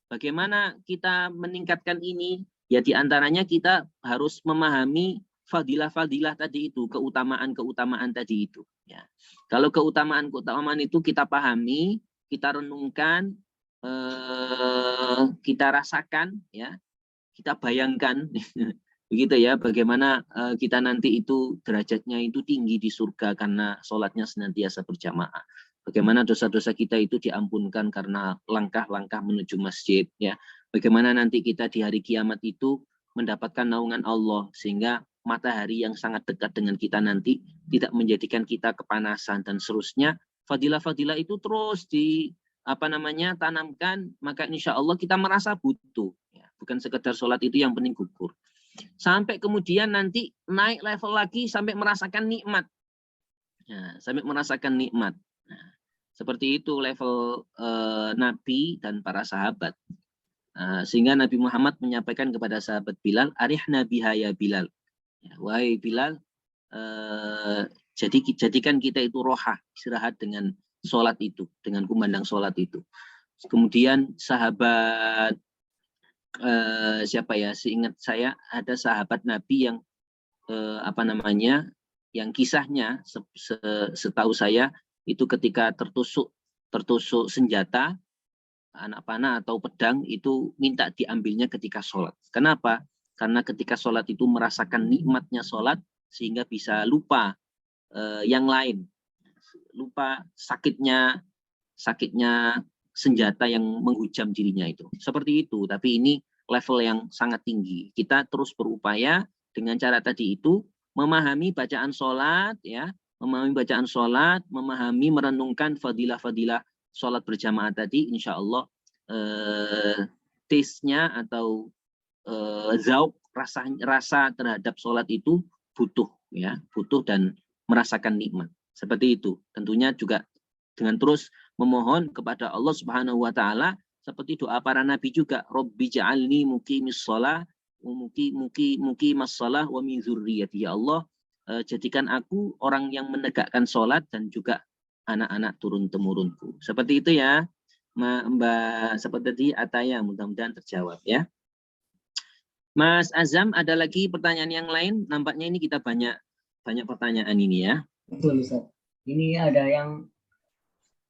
Bagaimana kita meningkatkan ini? Ya diantaranya kita harus memahami fadilah-fadilah tadi itu, keutamaan-keutamaan tadi itu. Ya. Kalau keutamaan-keutamaan itu kita pahami, kita renungkan, kita rasakan, ya, kita bayangkan, begitu ya, bagaimana kita nanti itu derajatnya itu tinggi di surga karena sholatnya senantiasa berjamaah. Bagaimana dosa-dosa kita itu diampunkan karena langkah-langkah menuju masjid, ya. Bagaimana nanti kita di hari kiamat itu mendapatkan naungan Allah sehingga matahari yang sangat dekat dengan kita nanti tidak menjadikan kita kepanasan dan seterusnya. Fadilah-fadilah itu terus tanamkan, maka insya Allah kita merasa butuh, ya. Bukan sekedar sholat itu yang penting gugur. Sampai kemudian nanti naik level lagi sampai merasakan nikmat, ya, sampai merasakan nikmat. Nah, seperti itu level Nabi dan para sahabat. Sehingga Nabi Muhammad menyampaikan kepada sahabat Bilal, arihna biha ya Bilal. Ya, wahai Bilal, jadikan kita itu rohah, istirahat dengan sholat itu, dengan kumandang sholat itu. Kemudian sahabat siapa ya? Seingat saya ada sahabat Nabi yang yang kisahnya setahu saya itu ketika tertusuk senjata, anak panah atau pedang itu minta diambilnya ketika sholat. Kenapa? Karena ketika sholat itu merasakan nikmatnya sholat sehingga bisa lupa yang lain, lupa sakitnya senjata yang menghujam dirinya itu. Seperti itu. Tapi ini level yang sangat tinggi. Kita terus berupaya dengan cara tadi itu memahami bacaan sholat, ya, memahami merenungkan fadilah-fadilah sholat berjamaah tadi, insya Allah taste-nya atau zauk rasa terhadap sholat itu butuh, ya, butuh dan merasakan nikmat. Seperti itu. Tentunya juga dengan terus memohon kepada Allah Subhanahu wa taala seperti doa para nabi juga, Rabbi ja'alni muqimis shalah wa muqimas shalah wa min dzurriyyati, ya Allah, jadikan aku orang yang menegakkan sholat dan juga anak-anak turun-temurunku. Seperti itu ya, Mbak, seperti tadi Ataya, mudah-mudahan terjawab ya. Mas Azam, ada lagi pertanyaan yang lain? Nampaknya ini kita banyak pertanyaan ini ya. Betul, Ustaz. Ini ada yang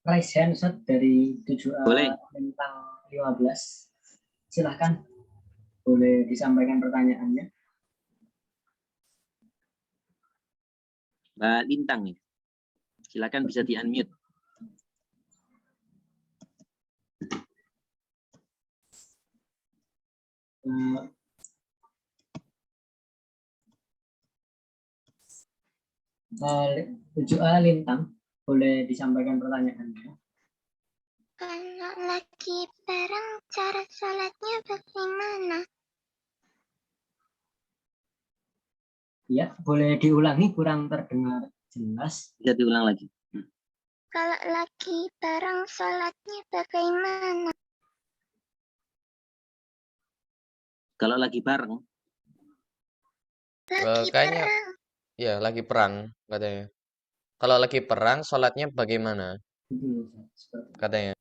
raise hand, Ustaz, dari 7A tentang 15. Silahkan, boleh disampaikan pertanyaannya. Mbak Lintang nih. Silakan bisa di-unmute. A Lintang, boleh disampaikan pertanyaannya. Kalau lagi bareng cara sholatnya bagaimana? Ya, boleh diulangi, kurang terdengar jelas. Bisa diulang lagi. Kalau lagi bareng sholatnya bagaimana? Kalau lagi bareng? Kayaknya, ya lagi perang katanya. Kalau lagi perang, sholatnya bagaimana? Katanya.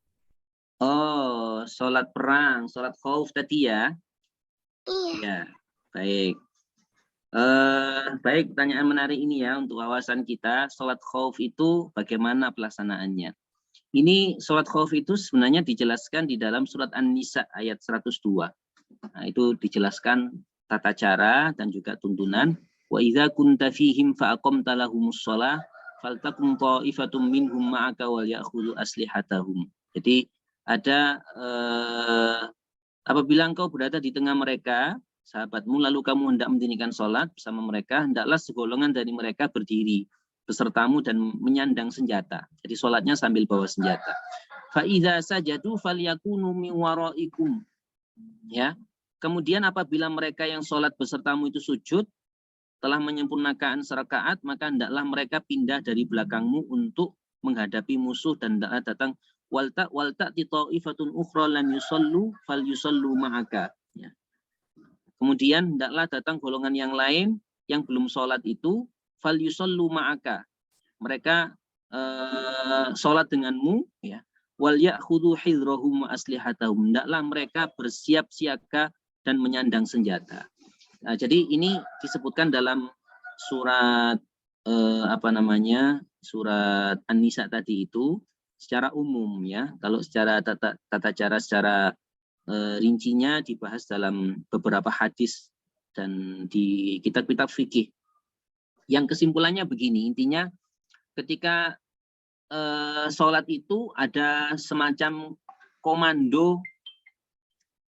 Oh, sholat perang, sholat khauf tadi ya? Iya. Ya, baik. Baik, pertanyaan menarik ini ya untuk wawasan kita. Sholat khauf itu bagaimana pelaksanaannya? Ini sholat khauf itu sebenarnya dijelaskan di dalam surat An-Nisa ayat 102. Nah, itu dijelaskan tata cara dan juga tuntunan. Wa idza kunta fihim fa aqamta lahumus shalah faltakum ta'ifatum minhum ma'aka wal ya'khudhu aslihatahum. Jadi ada apabila engkau berada di tengah mereka, sahabatmu, lalu kamu hendak mendirikan sholat bersama mereka, hendaklah segolongan dari mereka berdiri besertamu dan menyandang senjata. Jadi sholatnya sambil bawa senjata. Fa idza sajadu falyakunu min waraikum. Ya. Kemudian apabila mereka yang sholat besertamu itu sujud, telah menyempurnakan serakaat, maka hendaklah mereka pindah dari belakangmu untuk menghadapi musuh dan hendaklah datang walta ta'ifatun ukhra lam yusallu fal yusallu ma'aka. Ya. Kemudian hendaklah datang golongan yang lain yang belum sholat itu, fal yusallu ma'aka. Mereka sholat denganmu, ya. Wal ya'khudhu hidrahum wa aslihatahum. Hendaklah mereka bersiap siaga dan menyandang senjata. Nah, jadi ini disebutkan dalam surat surat An-Nisa tadi itu secara umum, ya. Kalau secara tata cara secara rincinya dibahas dalam beberapa hadis dan di kitab-kitab fikih. Yang kesimpulannya begini, intinya ketika sholat itu ada semacam komando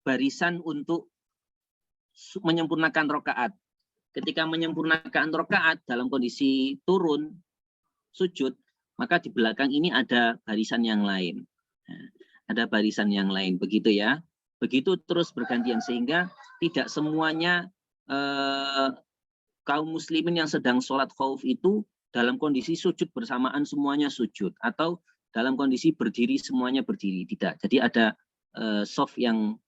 barisan untuk menyempurnakan rokaat. Ketika menyempurnakan rokaat dalam kondisi turun sujud, maka di belakang ini ada barisan yang lain. Ada barisan yang lain, begitu ya. Begitu terus bergantian sehingga tidak semuanya kaum muslimin yang sedang sholat khauf itu dalam kondisi sujud bersamaan semuanya sujud, atau dalam kondisi berdiri semuanya berdiri, tidak. Jadi ada shaf yang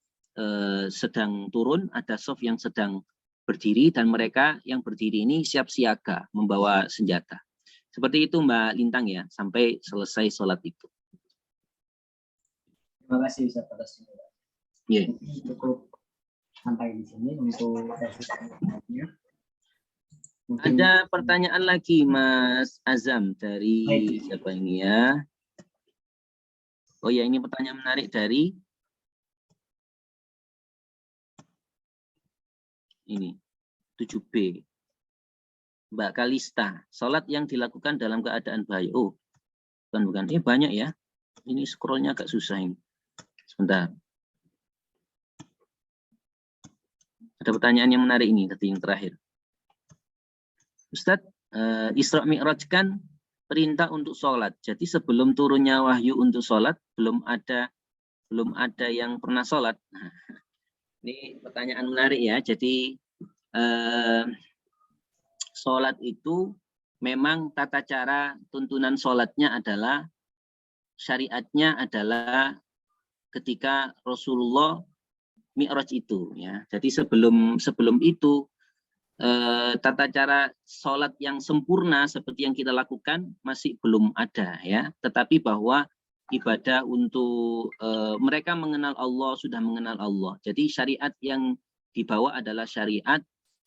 sedang turun, ada shaf yang sedang berdiri, dan mereka yang berdiri ini siap siaga membawa senjata. Seperti itu Mbak Lintang ya, sampai selesai sholat itu. Terima kasih Ustaz atas Yeah. cukup sampai di sini untuk sesi selanjutnya. Ada pertanyaan lagi Mas Azam dari siapa ini ya? Oh ya, ini pertanyaan menarik dari ini 7B. Mbak Kalista, sholat yang dilakukan dalam keadaan bahaya. Oh, bukan. Banyak ya. Ini scrollnya agak susah ini. Sebentar. Ada pertanyaan yang menarik ini tadi yang terakhir. Ustadz, Isra Mi'raj kan perintah untuk sholat. Jadi sebelum turunnya wahyu untuk sholat, belum ada yang pernah sholat. Ini pertanyaan menarik ya. Jadi sholat itu memang tata cara tuntunan sholatnya adalah, syariatnya adalah ketika Rasulullah Mi'raj itu, ya. Jadi sebelum itu tata cara sholat yang sempurna seperti yang kita lakukan masih belum ada, ya. Tetapi bahwa ibadah untuk mereka mengenal Allah, sudah mengenal Allah. Jadi syariat yang dibawa adalah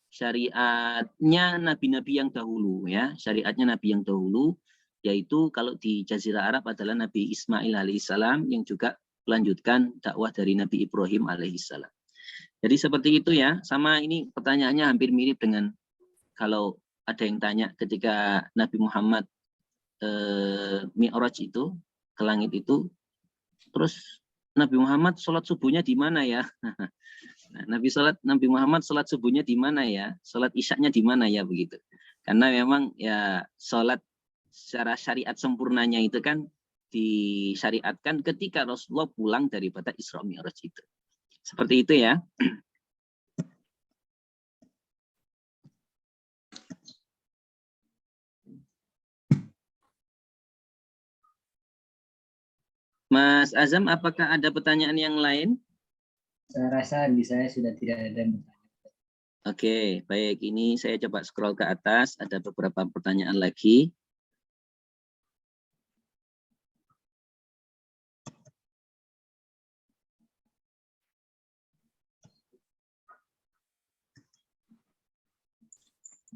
syariatnya nabi-nabi yang dahulu, ya. Syariatnya nabi yang dahulu, yaitu kalau di Jazirah Arab adalah Nabi Ismail alaihissalam yang juga melanjutkan dakwah dari Nabi Ibrahim alaihissalam. Jadi seperti itu ya. Sama ini pertanyaannya hampir mirip dengan kalau ada yang tanya ketika Nabi Muhammad Mi'raj itu ke langit itu, terus Nabi Muhammad sholat subuhnya di mana ya? Nabi Muhammad sholat subuhnya di mana ya? Sholat isyaknya di mana ya, begitu? Karena memang ya sholat secara syariat sempurnanya itu kan disyariatkan ketika Rasulullah pulang daripada Isra Mi'raj itu. Seperti itu ya. Mas Azam, apakah ada pertanyaan yang lain? Saya rasa di saya sudah tidak ada yang bertanya. Oke, baik. Ini saya coba scroll ke atas. Ada beberapa pertanyaan lagi.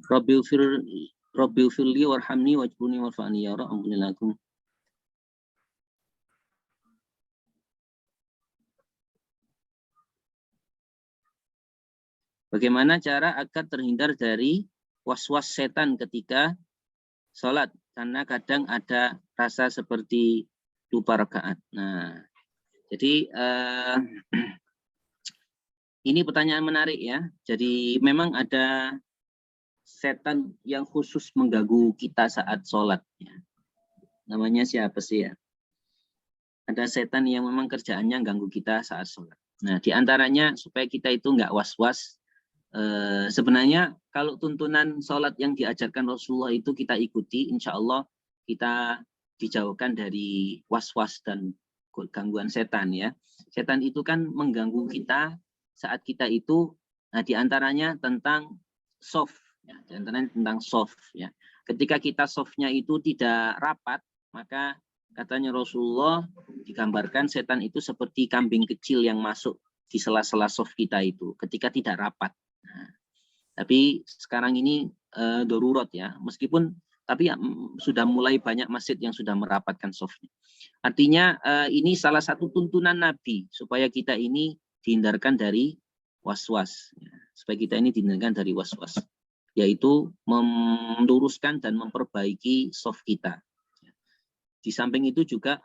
Rabbil firli warhamni wajbuni warfa'ni ya Rabb, ampunilakum. Bagaimana cara agar terhindar dari was-was setan ketika sholat? Karena kadang ada rasa seperti lupa rakaat. Nah, jadi ini pertanyaan menarik ya. Jadi memang ada setan yang khusus mengganggu kita saat sholat. Ya. Namanya siapa sih ya? Ada setan yang memang kerjaannya ganggu kita saat sholat. Nah, diantaranya supaya kita itu nggak was-was. Sebenarnya kalau tuntunan sholat yang diajarkan Rasulullah itu kita ikuti, insya Allah kita dijauhkan dari was-was dan gangguan setan ya. Setan itu kan mengganggu kita saat kita itu Nah, di antaranya tentang soft, ya, di antaranya tentang soft. Ya. Ketika kita softnya itu tidak rapat, maka katanya Rasulullah digambarkan setan itu seperti kambing kecil yang masuk di sela-sela soft kita itu ketika tidak rapat. Nah, tapi sekarang ini darurat ya, meskipun tapi sudah mulai banyak masjid yang sudah merapatkan softnya. Artinya ini salah satu tuntunan Nabi supaya kita ini dihindarkan dari was-was, ya. Supaya kita ini dihindarkan dari was-was, yaitu meluruskan dan memperbaiki soft kita. Di samping itu juga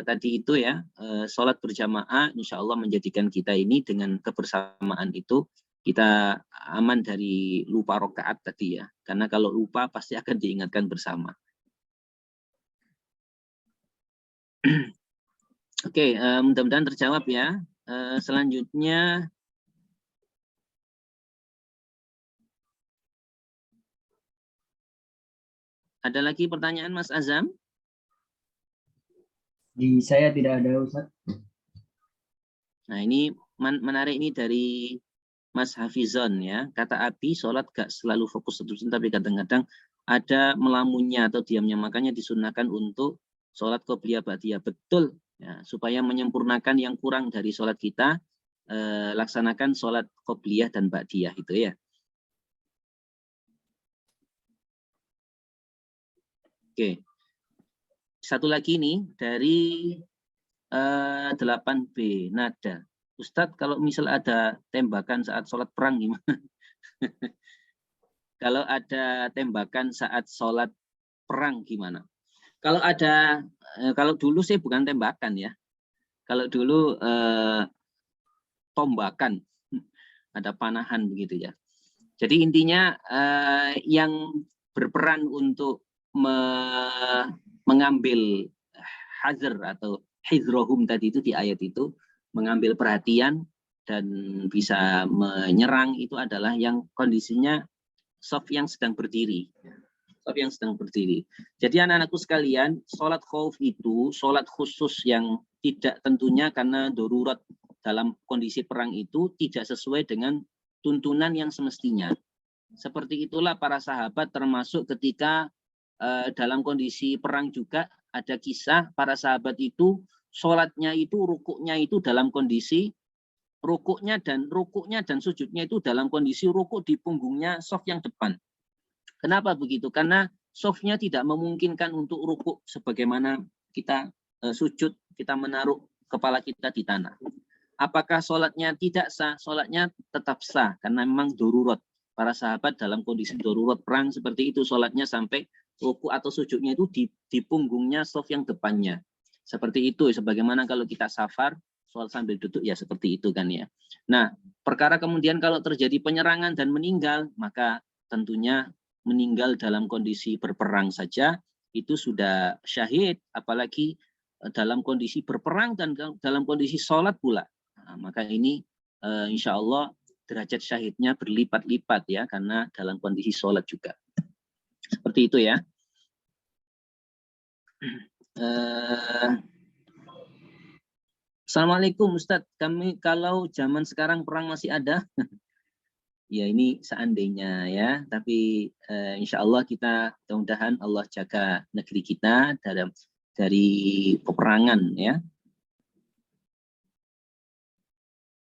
tadi itu ya, sholat berjamaah insya Allah menjadikan kita ini dengan kebersamaan itu kita aman dari lupa rokaat tadi ya. Karena kalau lupa pasti akan diingatkan bersama. Oke, mudah-mudahan terjawab ya. Selanjutnya ada lagi pertanyaan Mas Azam? Di saya tidak ada, Ustaz. Nah, ini menarik ini dari Mas Hafizon ya. Kata Abi, sholat gak selalu fokus satu tapi kadang-kadang ada melamunnya atau diamnya. Makanya disunahkan untuk sholat qobliyah ba'diyah. Betul ya, supaya menyempurnakan yang kurang dari sholat kita, laksanakan sholat qobliyah dan ba'diyah itu ya. Oke. Satu lagi nih dari 8B nada. Ustadz, kalau misal ada tembakan saat sholat perang gimana? Kalau ada tembakan saat sholat perang gimana? Kalau ada, kalau dulu sih bukan tembakan ya. Kalau dulu tombakan, ada panahan begitu ya. Jadi intinya yang berperan untuk mengambil hazar atau hizrohum tadi itu di ayat itu, mengambil perhatian dan bisa menyerang itu adalah yang kondisinya soft yang sedang berdiri. Soft yang sedang berdiri. Jadi anak-anakku sekalian, sholat khauf itu sholat khusus yang tidak tentunya karena darurat dalam kondisi perang itu tidak sesuai dengan tuntunan yang semestinya. Seperti itulah para sahabat termasuk ketika dalam kondisi perang juga ada kisah para sahabat itu sholatnya itu, rukuknya itu dalam kondisi rukuknya dan sujudnya itu dalam kondisi rukuk di punggungnya soft yang depan. Kenapa begitu? Karena softnya tidak memungkinkan untuk rukuk sebagaimana kita sujud, kita menaruh kepala kita di tanah. Apakah sholatnya tidak sah? Sholatnya tetap sah karena memang darurat. Para sahabat dalam kondisi darurat perang seperti itu sholatnya sampai rukuk atau sujudnya itu di punggungnya soft yang depannya. Seperti itu, sebagaimana kalau kita safar, sholat sambil duduk ya seperti itu kan ya. Nah, perkara kemudian kalau terjadi penyerangan dan meninggal, maka tentunya meninggal dalam kondisi berperang saja itu sudah syahid, apalagi dalam kondisi berperang dan dalam kondisi sholat pula. Nah, maka ini insya Allah derajat syahidnya berlipat-lipat ya, karena dalam kondisi sholat juga. Seperti itu ya. Assalamualaikum Ustadz, kami kalau zaman sekarang perang masih ada? Ya ini seandainya ya, tapi insya Allah kita mudah-mudahan Allah jaga negeri kita dari peperangan ya.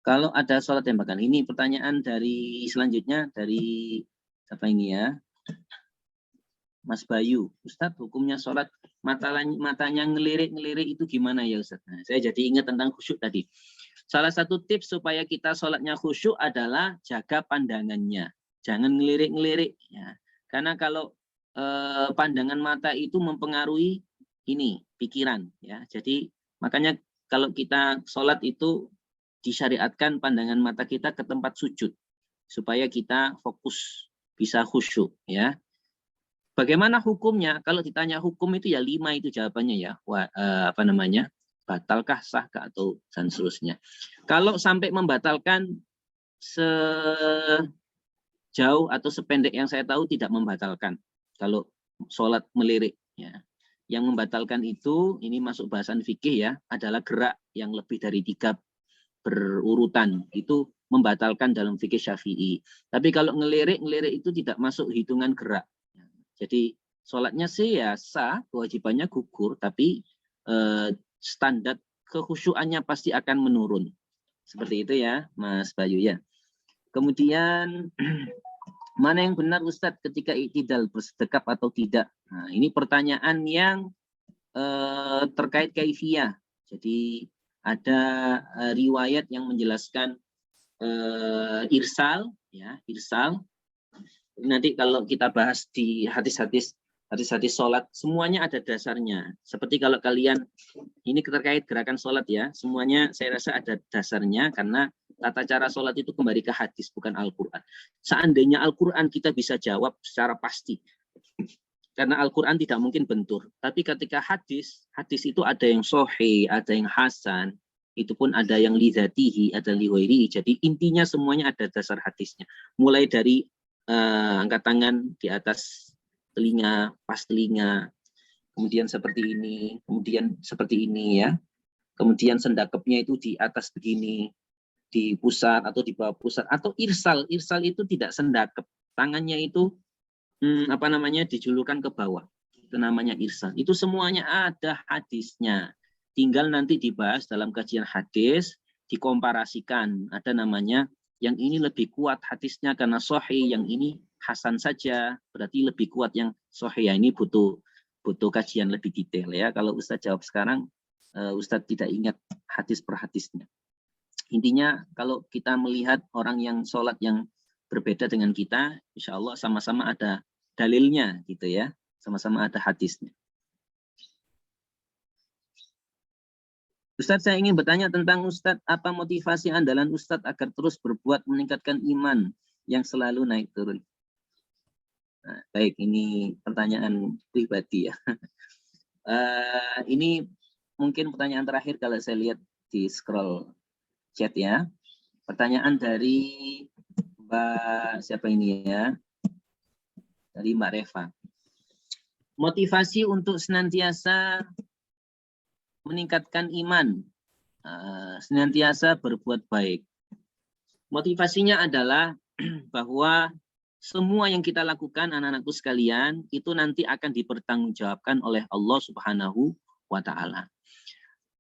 Kalau ada sholat tembakan, ini pertanyaan dari selanjutnya dari apa ini ya, Mas Bayu. Ustadz, hukumnya sholat matanya ngelirik-ngelirik itu gimana ya Ustadz? Nah, saya jadi ingat tentang khusyuk tadi. Salah satu tips supaya kita sholatnya khusyuk adalah jaga pandangannya. Jangan ngelirik-ngelirik. Ya. Karena kalau pandangan mata itu mempengaruhi ini, pikiran. Ya. Jadi makanya kalau kita sholat itu disyariatkan pandangan mata kita ke tempat sujud. Supaya kita fokus, bisa khusyuk. Ya. Bagaimana hukumnya? Kalau ditanya hukum itu ya 5 itu jawabannya ya. Apa namanya? Batalkah, sahkah, atau dan seterusnya. Kalau sampai membatalkan sejauh atau sependek yang saya tahu tidak membatalkan. Kalau sholat melirik. Ya. Yang membatalkan itu, ini masuk bahasan fikih ya, adalah gerak yang lebih dari 3 berurutan. Itu membatalkan dalam fikih Syafi'i. Tapi kalau ngelirik itu tidak masuk hitungan gerak. Jadi sholatnya sih ya sah, kewajibannya gugur, tapi standar kekhusyuannya pasti akan menurun. Seperti itu ya, Mas Bayu ya. Kemudian mana yang benar Ustadz ketika i'tidal bersedekap atau tidak? Nah, ini pertanyaan yang terkait kaifiyah. Jadi ada riwayat yang menjelaskan irsal, ya irsal. Nanti kalau kita bahas di hadis-hadis sholat, semuanya ada dasarnya. Seperti kalau kalian, ini terkait gerakan sholat ya, semuanya saya rasa ada dasarnya karena tata cara sholat itu kembali ke hadis, bukan Al-Quran. Seandainya Al-Quran kita bisa jawab secara pasti. Karena Al-Quran tidak mungkin bentur. Tapi ketika hadis itu ada yang sahih, ada yang hasan, itu pun ada yang lidzatihi, ada liwairi. Jadi intinya semuanya ada dasar hadisnya. Mulai dari angkat tangan di atas telinga, pas telinga, kemudian seperti ini, kemudian seperti ini ya. Kemudian sendakepnya itu di atas begini, di pusat atau di bawah pusat, atau irsal. Irsal itu tidak sendakep. Tangannya itu dijulurkan ke bawah. Itu namanya irsal. Itu semuanya ada hadisnya. Tinggal nanti dibahas dalam kajian hadis, dikomparasikan. Ada namanya yang ini lebih kuat hadisnya karena sahih, yang ini hasan saja, berarti lebih kuat yang sahih. Ya, ini butuh kajian lebih detail ya. Kalau Ustadz jawab sekarang, Ustadz tidak ingat hadis per hadisnya. Intinya kalau kita melihat orang yang sholat yang berbeda dengan kita, insya Allah sama-sama ada dalilnya gitu ya, sama-sama ada hadisnya. Ustadz, saya ingin bertanya tentang Ustadz, apa motivasi andalan Ustadz agar terus berbuat meningkatkan iman yang selalu naik turun? Nah, baik, ini pertanyaan pribadi ya. Ini mungkin pertanyaan terakhir kalau saya lihat di scroll chat ya. Pertanyaan dari Mbak siapa ini ya? Dari Mbak Reva. Motivasi untuk senantiasa meningkatkan iman, senantiasa berbuat baik. Motivasinya adalah bahwa semua yang kita lakukan anak-anakku sekalian itu nanti akan dipertanggungjawabkan oleh Allah Subhanahu wa Ta'ala.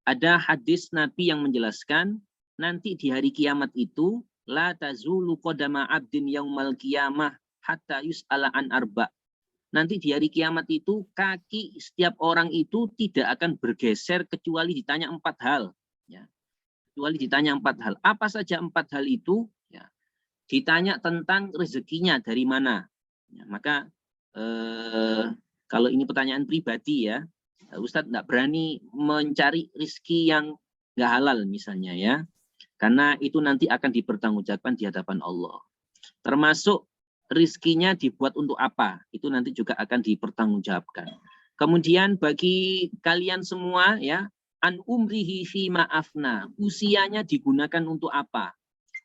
Ada hadis Nabi yang menjelaskan nanti di hari kiamat itu la tazulu qadama 'abdin yaumal qiyamah hatta yus'ala an arba. Nanti di hari kiamat itu kaki setiap orang itu tidak akan bergeser kecuali ditanya 4 hal. Ya. Kecuali ditanya 4 hal. Apa saja 4 hal itu? Ya. Ditanya tentang rezekinya dari mana. Ya, maka kalau ini pertanyaan pribadi ya, Ustadz tidak berani mencari rezeki yang nggak halal misalnya ya. Karena itu nanti akan dipertanggungjawabkan di hadapan Allah. Termasuk rizkinya dibuat untuk apa, itu nanti juga akan dipertanggungjawabkan. Kemudian bagi kalian semua ya, an umrihi fi ma'afna, usianya digunakan untuk apa?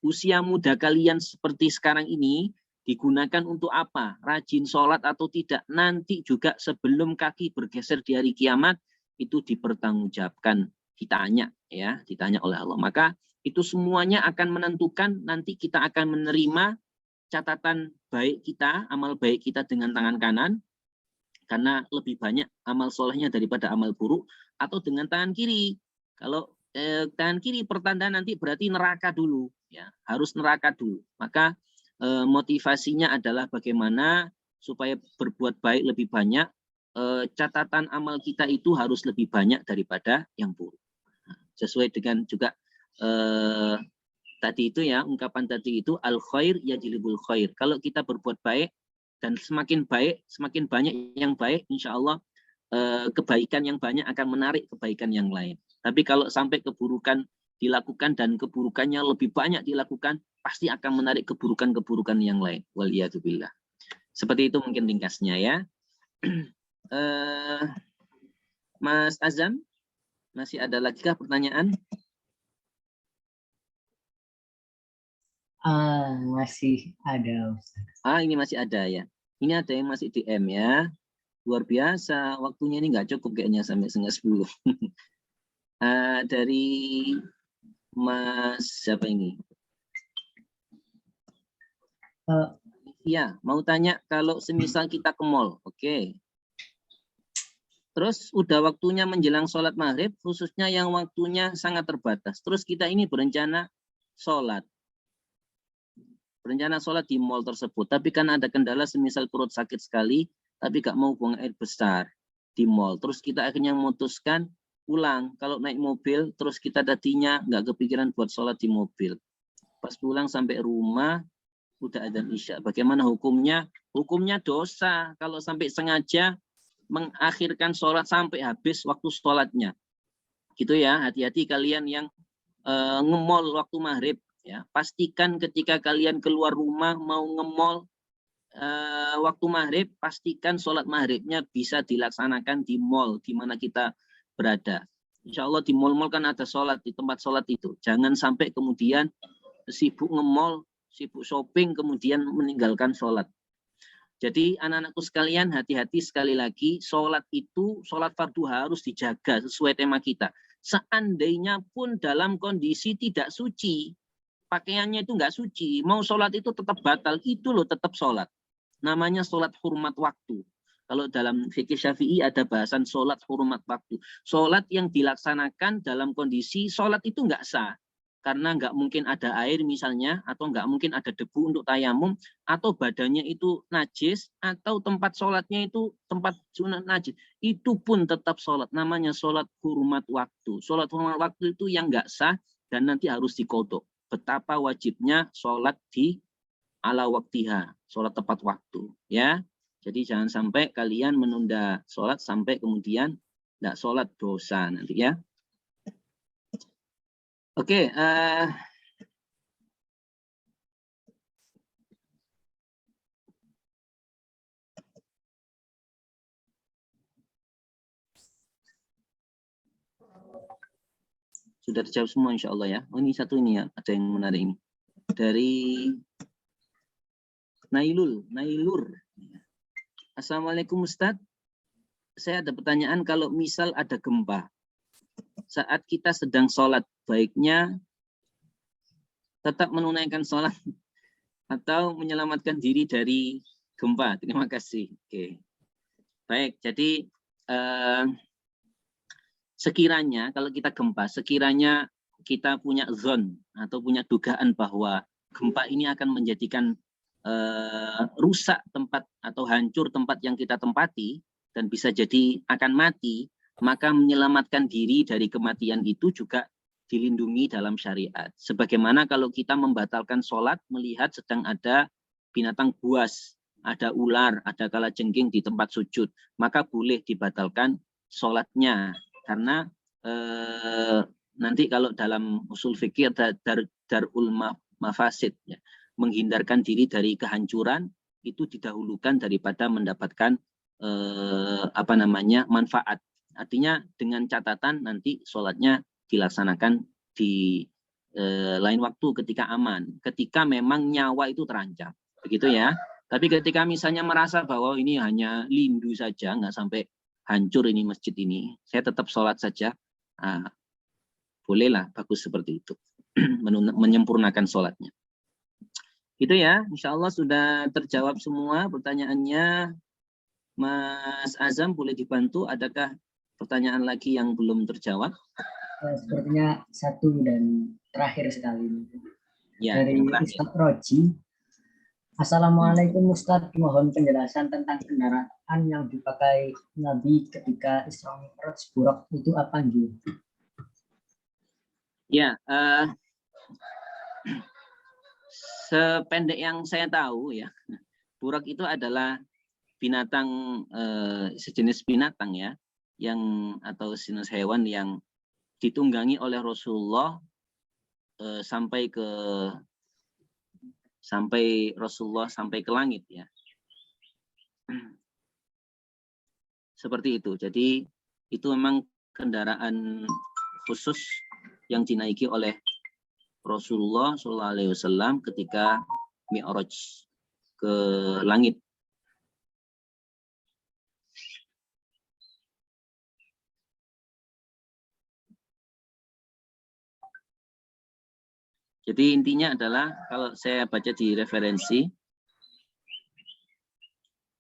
Usia muda kalian seperti sekarang ini digunakan untuk apa? Rajin sholat atau tidak? Nanti juga sebelum kaki bergeser di hari kiamat itu dipertanggungjawabkan, ditanya ya, ditanya oleh Allah. Maka itu semuanya akan menentukan nanti kita akan menerima catatan baik kita, amal baik kita dengan tangan kanan, karena lebih banyak amal solehnya daripada amal buruk, atau dengan tangan kiri. Kalau tangan kiri pertanda nanti berarti neraka dulu, ya harus neraka dulu. Maka motivasinya adalah bagaimana supaya berbuat baik lebih banyak, catatan amal kita itu harus lebih banyak daripada yang buruk. Sesuai dengan juga tadi itu ya, ungkapan tadi itu al khair yajlibul khair. Kalau kita berbuat baik dan semakin baik, semakin banyak yang baik, insya Allah kebaikan yang banyak akan menarik kebaikan yang lain. Tapi kalau sampai keburukan dilakukan dan keburukannya lebih banyak dilakukan, pasti akan menarik keburukan-keburukan yang lain. Waliyadzubillah. Seperti itu mungkin ringkasnya ya. Mas Azam, masih ada lagi kah pertanyaan? Masih ada, Ustaz. Ini masih ada ya. Ini ada yang masih DM ya. Luar biasa, waktunya ini nggak cukup kayaknya sampai 9:30. Dari Mas siapa ini? Ya, mau tanya kalau semisal kita ke mall, oke. Terus udah waktunya menjelang sholat maghrib, khususnya yang waktunya sangat terbatas. Terus kita ini berencana sholat. Berencana sholat di mall tersebut. Tapi kan ada kendala semisal perut sakit sekali, tapi gak mau buang air besar di mall. Terus kita akhirnya memutuskan pulang. Kalau naik mobil, terus kita tadinya nggak kepikiran buat sholat di mobil. Pas pulang sampai rumah, udah adzan isya. Bagaimana hukumnya? Hukumnya dosa. Kalau sampai sengaja mengakhirkan sholat sampai habis waktu sholatnya. Gitu ya, hati-hati kalian yang nge-mall waktu maghrib. Ya. Pastikan ketika kalian keluar rumah mau nge-mall waktu maghrib, pastikan sholat maghribnya bisa dilaksanakan di mall di mana kita berada. Insya Allah di mall-mall kan ada sholat, di tempat sholat itu. Jangan sampai kemudian sibuk nge-mall, sibuk shopping, kemudian meninggalkan sholat. Jadi anak-anakku sekalian, hati-hati sekali lagi, sholat itu, sholat fardu harus dijaga sesuai tema kita. Seandainya pun dalam kondisi tidak suci, pakaiannya itu nggak suci, mau sholat itu tetap batal, itu loh tetap sholat. Namanya sholat hurmat waktu. Kalau dalam fikih Syafi'i ada bahasan sholat hurmat waktu. Sholat yang dilaksanakan dalam kondisi sholat itu nggak sah. Karena nggak mungkin ada air misalnya, atau nggak mungkin ada debu untuk tayamum, atau badannya itu najis, atau tempat sholatnya itu tempat sunat najis. Itu pun tetap sholat. Namanya sholat hurmat waktu. Sholat hurmat waktu itu yang nggak sah dan nanti harus dikodok. Betapa wajibnya sholat di ala waktiha, sholat tepat waktu. Ya, jadi jangan sampai kalian menunda sholat sampai kemudian tidak sholat dosa nanti ya. Oke, sudah terjawab semua insya Allah ya. Oh ini satu ini ya, ada yang menarik ini. Dari Nailur. Assalamualaikum Ustadz. Saya ada pertanyaan, kalau misal ada gempa, saat kita sedang sholat, baiknya tetap menunaikan sholat atau menyelamatkan diri dari gempa? Terima kasih. Oke. Baik, jadi sekiranya kalau kita gempa, sekiranya kita punya zon atau punya dugaan bahwa gempa ini akan menjadikan rusak tempat atau hancur tempat yang kita tempati dan bisa jadi akan mati, maka menyelamatkan diri dari kematian itu juga dilindungi dalam syariat. Sebagaimana kalau kita membatalkan sholat melihat sedang ada binatang buas, ada ular, ada kalajengking di tempat sujud, maka boleh dibatalkan sholatnya. Karena nanti kalau dalam usul fikih ada darul mafasid, ya, menghindarkan diri dari kehancuran itu didahulukan daripada mendapatkan manfaat. Artinya dengan catatan nanti sholatnya dilaksanakan di lain waktu ketika aman, ketika memang nyawa itu terancam, begitu ya. Tapi ketika misalnya merasa bahwa ini hanya lindu saja, nggak sampai hancur ini masjid ini, saya tetap sholat saja, bolehlah, bagus seperti itu, menyempurnakan sholatnya. Itu ya, insya Allah sudah terjawab semua pertanyaannya. Mas Azam boleh dibantu, adakah pertanyaan lagi yang belum terjawab? Sepertinya satu dan terakhir sekali. Ya, dari Ustadz Roji. Assalamualaikum Ustadz, mohon penjelasan tentang kendaraan yang dipakai Nabi ketika Isra Mi'raj Buraq itu apa gitu? Ya, sependek yang saya tahu ya, Buraq itu adalah binatang sejenis binatang ya, yang atau jenis hewan yang ditunggangi oleh Rasulullah sampai Rasulullah sampai ke langit ya. Seperti itu. Jadi itu memang kendaraan khusus yang dinaiki oleh Rasulullah SAW ketika Mi'raj ke langit. Jadi intinya adalah kalau saya baca di referensi,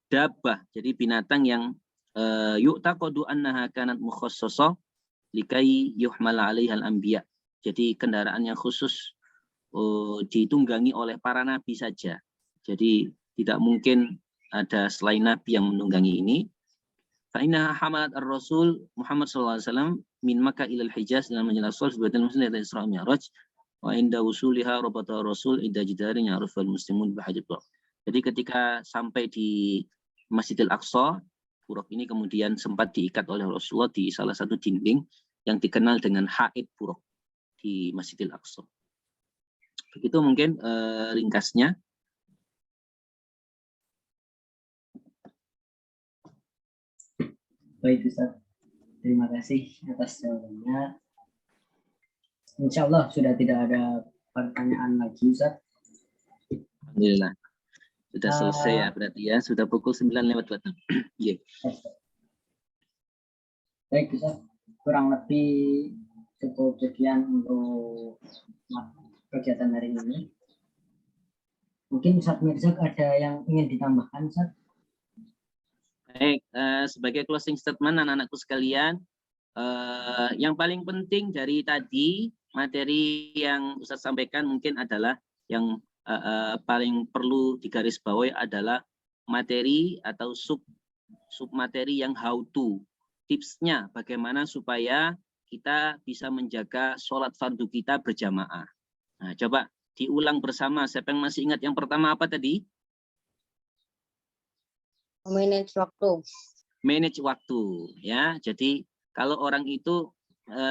dabbah, jadi binatang yang yu'taqadu annaha kanat mukhassasah likai yuhmala 'alaiha al-anbiya. Jadi kendaraan yang khusus ditunggangi oleh para nabi saja. Jadi tidak mungkin ada selain nabi yang menunggangi ini. Fa inna hamalat ar-rasul Muhammad sallallahu alaihi wasallam min Makkah ila al-Hijaz dalam menjelaskan sebagian muslim dari Isra Mi'raj wa inda wusuliha rabata rasul idza jidarin ya'riful muslimun bihajibah. Jadi ketika sampai di Masjidil Aqsa, buraq ini kemudian sempat diikat oleh Rasulullah di salah satu dinding yang dikenal dengan haid buraq di Masjidil Aqsa. Begitu mungkin ringkasnya. Baik Ustaz, terima kasih atas jawabannya. Insya Allah sudah tidak ada pertanyaan lagi Ustaz. Alhamdulillah. Sudah selesai ya berarti ya, sudah pukul 9:26. Yeah. Baik Ustaz, kurang lebih cukup sekian untuk kegiatan hari ini. Mungkin Ustaz Mirza ada yang ingin ditambahkan Ustaz? Baik, sebagai closing statement anak-anakku sekalian, yang paling penting dari tadi materi yang Ustaz sampaikan mungkin adalah yang paling perlu digarisbawahi adalah materi atau sub materi yang how to, tipsnya bagaimana supaya kita bisa menjaga sholat fardu kita berjamaah. Nah, coba diulang bersama. Siapa yang masih ingat yang pertama apa tadi? Manage waktu. Manage waktu, ya. Jadi kalau orang itu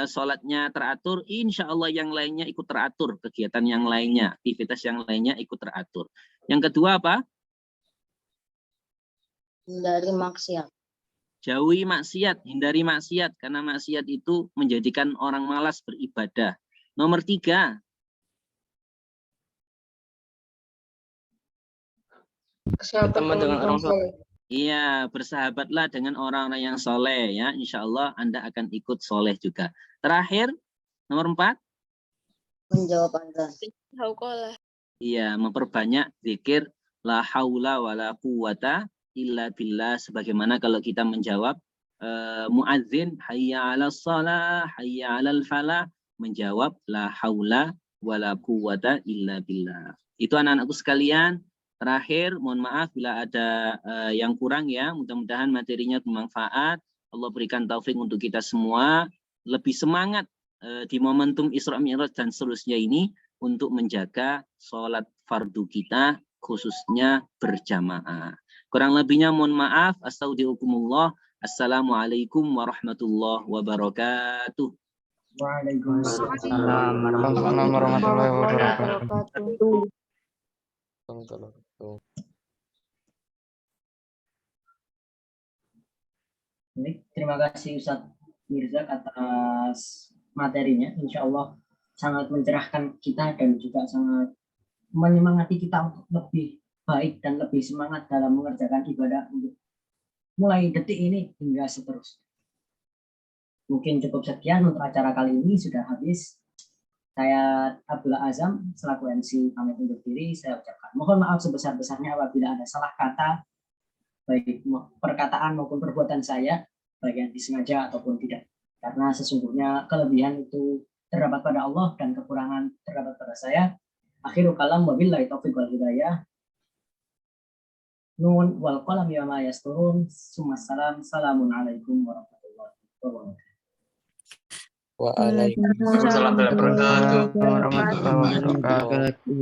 sholatnya teratur, insya Allah yang lainnya ikut teratur, kegiatan yang lainnya, aktivitas yang lainnya ikut teratur. Yang kedua apa? Hindari maksiat. Jauhi maksiat, hindari maksiat, karena maksiat itu menjadikan orang malas beribadah. Nomor 3. Berteman dengan orang soleh. Iya, bersahabatlah dengan orang-orang yang soleh ya. Insya Allah Anda akan ikut soleh juga. Terakhir, nomor 4. Menjawab azan. Iya, memperbanyak zikir la haula wala quwata illa billah. Sebagaimana kalau kita menjawab muadzin hayya 'alas shalah, hayya 'alal falah, menjawab la haula wala quwata illa billah. Itu anak-anakku sekalian. Terakhir, mohon maaf bila ada yang kurang ya. Mudah-mudahan materinya bermanfaat. Allah berikan taufik untuk kita semua. Lebih semangat di momentum Isra Mi'raj dan seterusnya ini untuk menjaga sholat fardu kita, khususnya berjamaah. Kurang lebihnya mohon maaf. Astagfirullahaladzim. Assalamualaikum warahmatullahi wabarakatuh. Waalaikumsalam warahmatullahi wabarakatuh. Baik, terima kasih Ustadz Mirza atas materinya. Insya Allah sangat mencerahkan kita dan juga sangat menyemangati kita untuk lebih baik dan lebih semangat dalam mengerjakan ibadah untuk mulai detik ini hingga seterusnya. Mungkin cukup sekian untuk acara kali ini, sudah habis. Saya Abdullah Azam selaku MC pamit undur diri. Saya ucapkan mohon maaf sebesar-besarnya apabila ada salah kata, baik perkataan maupun perbuatan saya, baik yang disengaja ataupun tidak. Karena sesungguhnya kelebihan itu terdapat pada Allah dan kekurangan terdapat pada saya. Akhirul kalam wabillahi taufiq wal hidayah. Nun wal qalam wa ma yasturun. Summassalam. Salamun alaikum warahmatullahi wabarakatuh. Waalaikumsalam warahmatullahi wabarakatuh.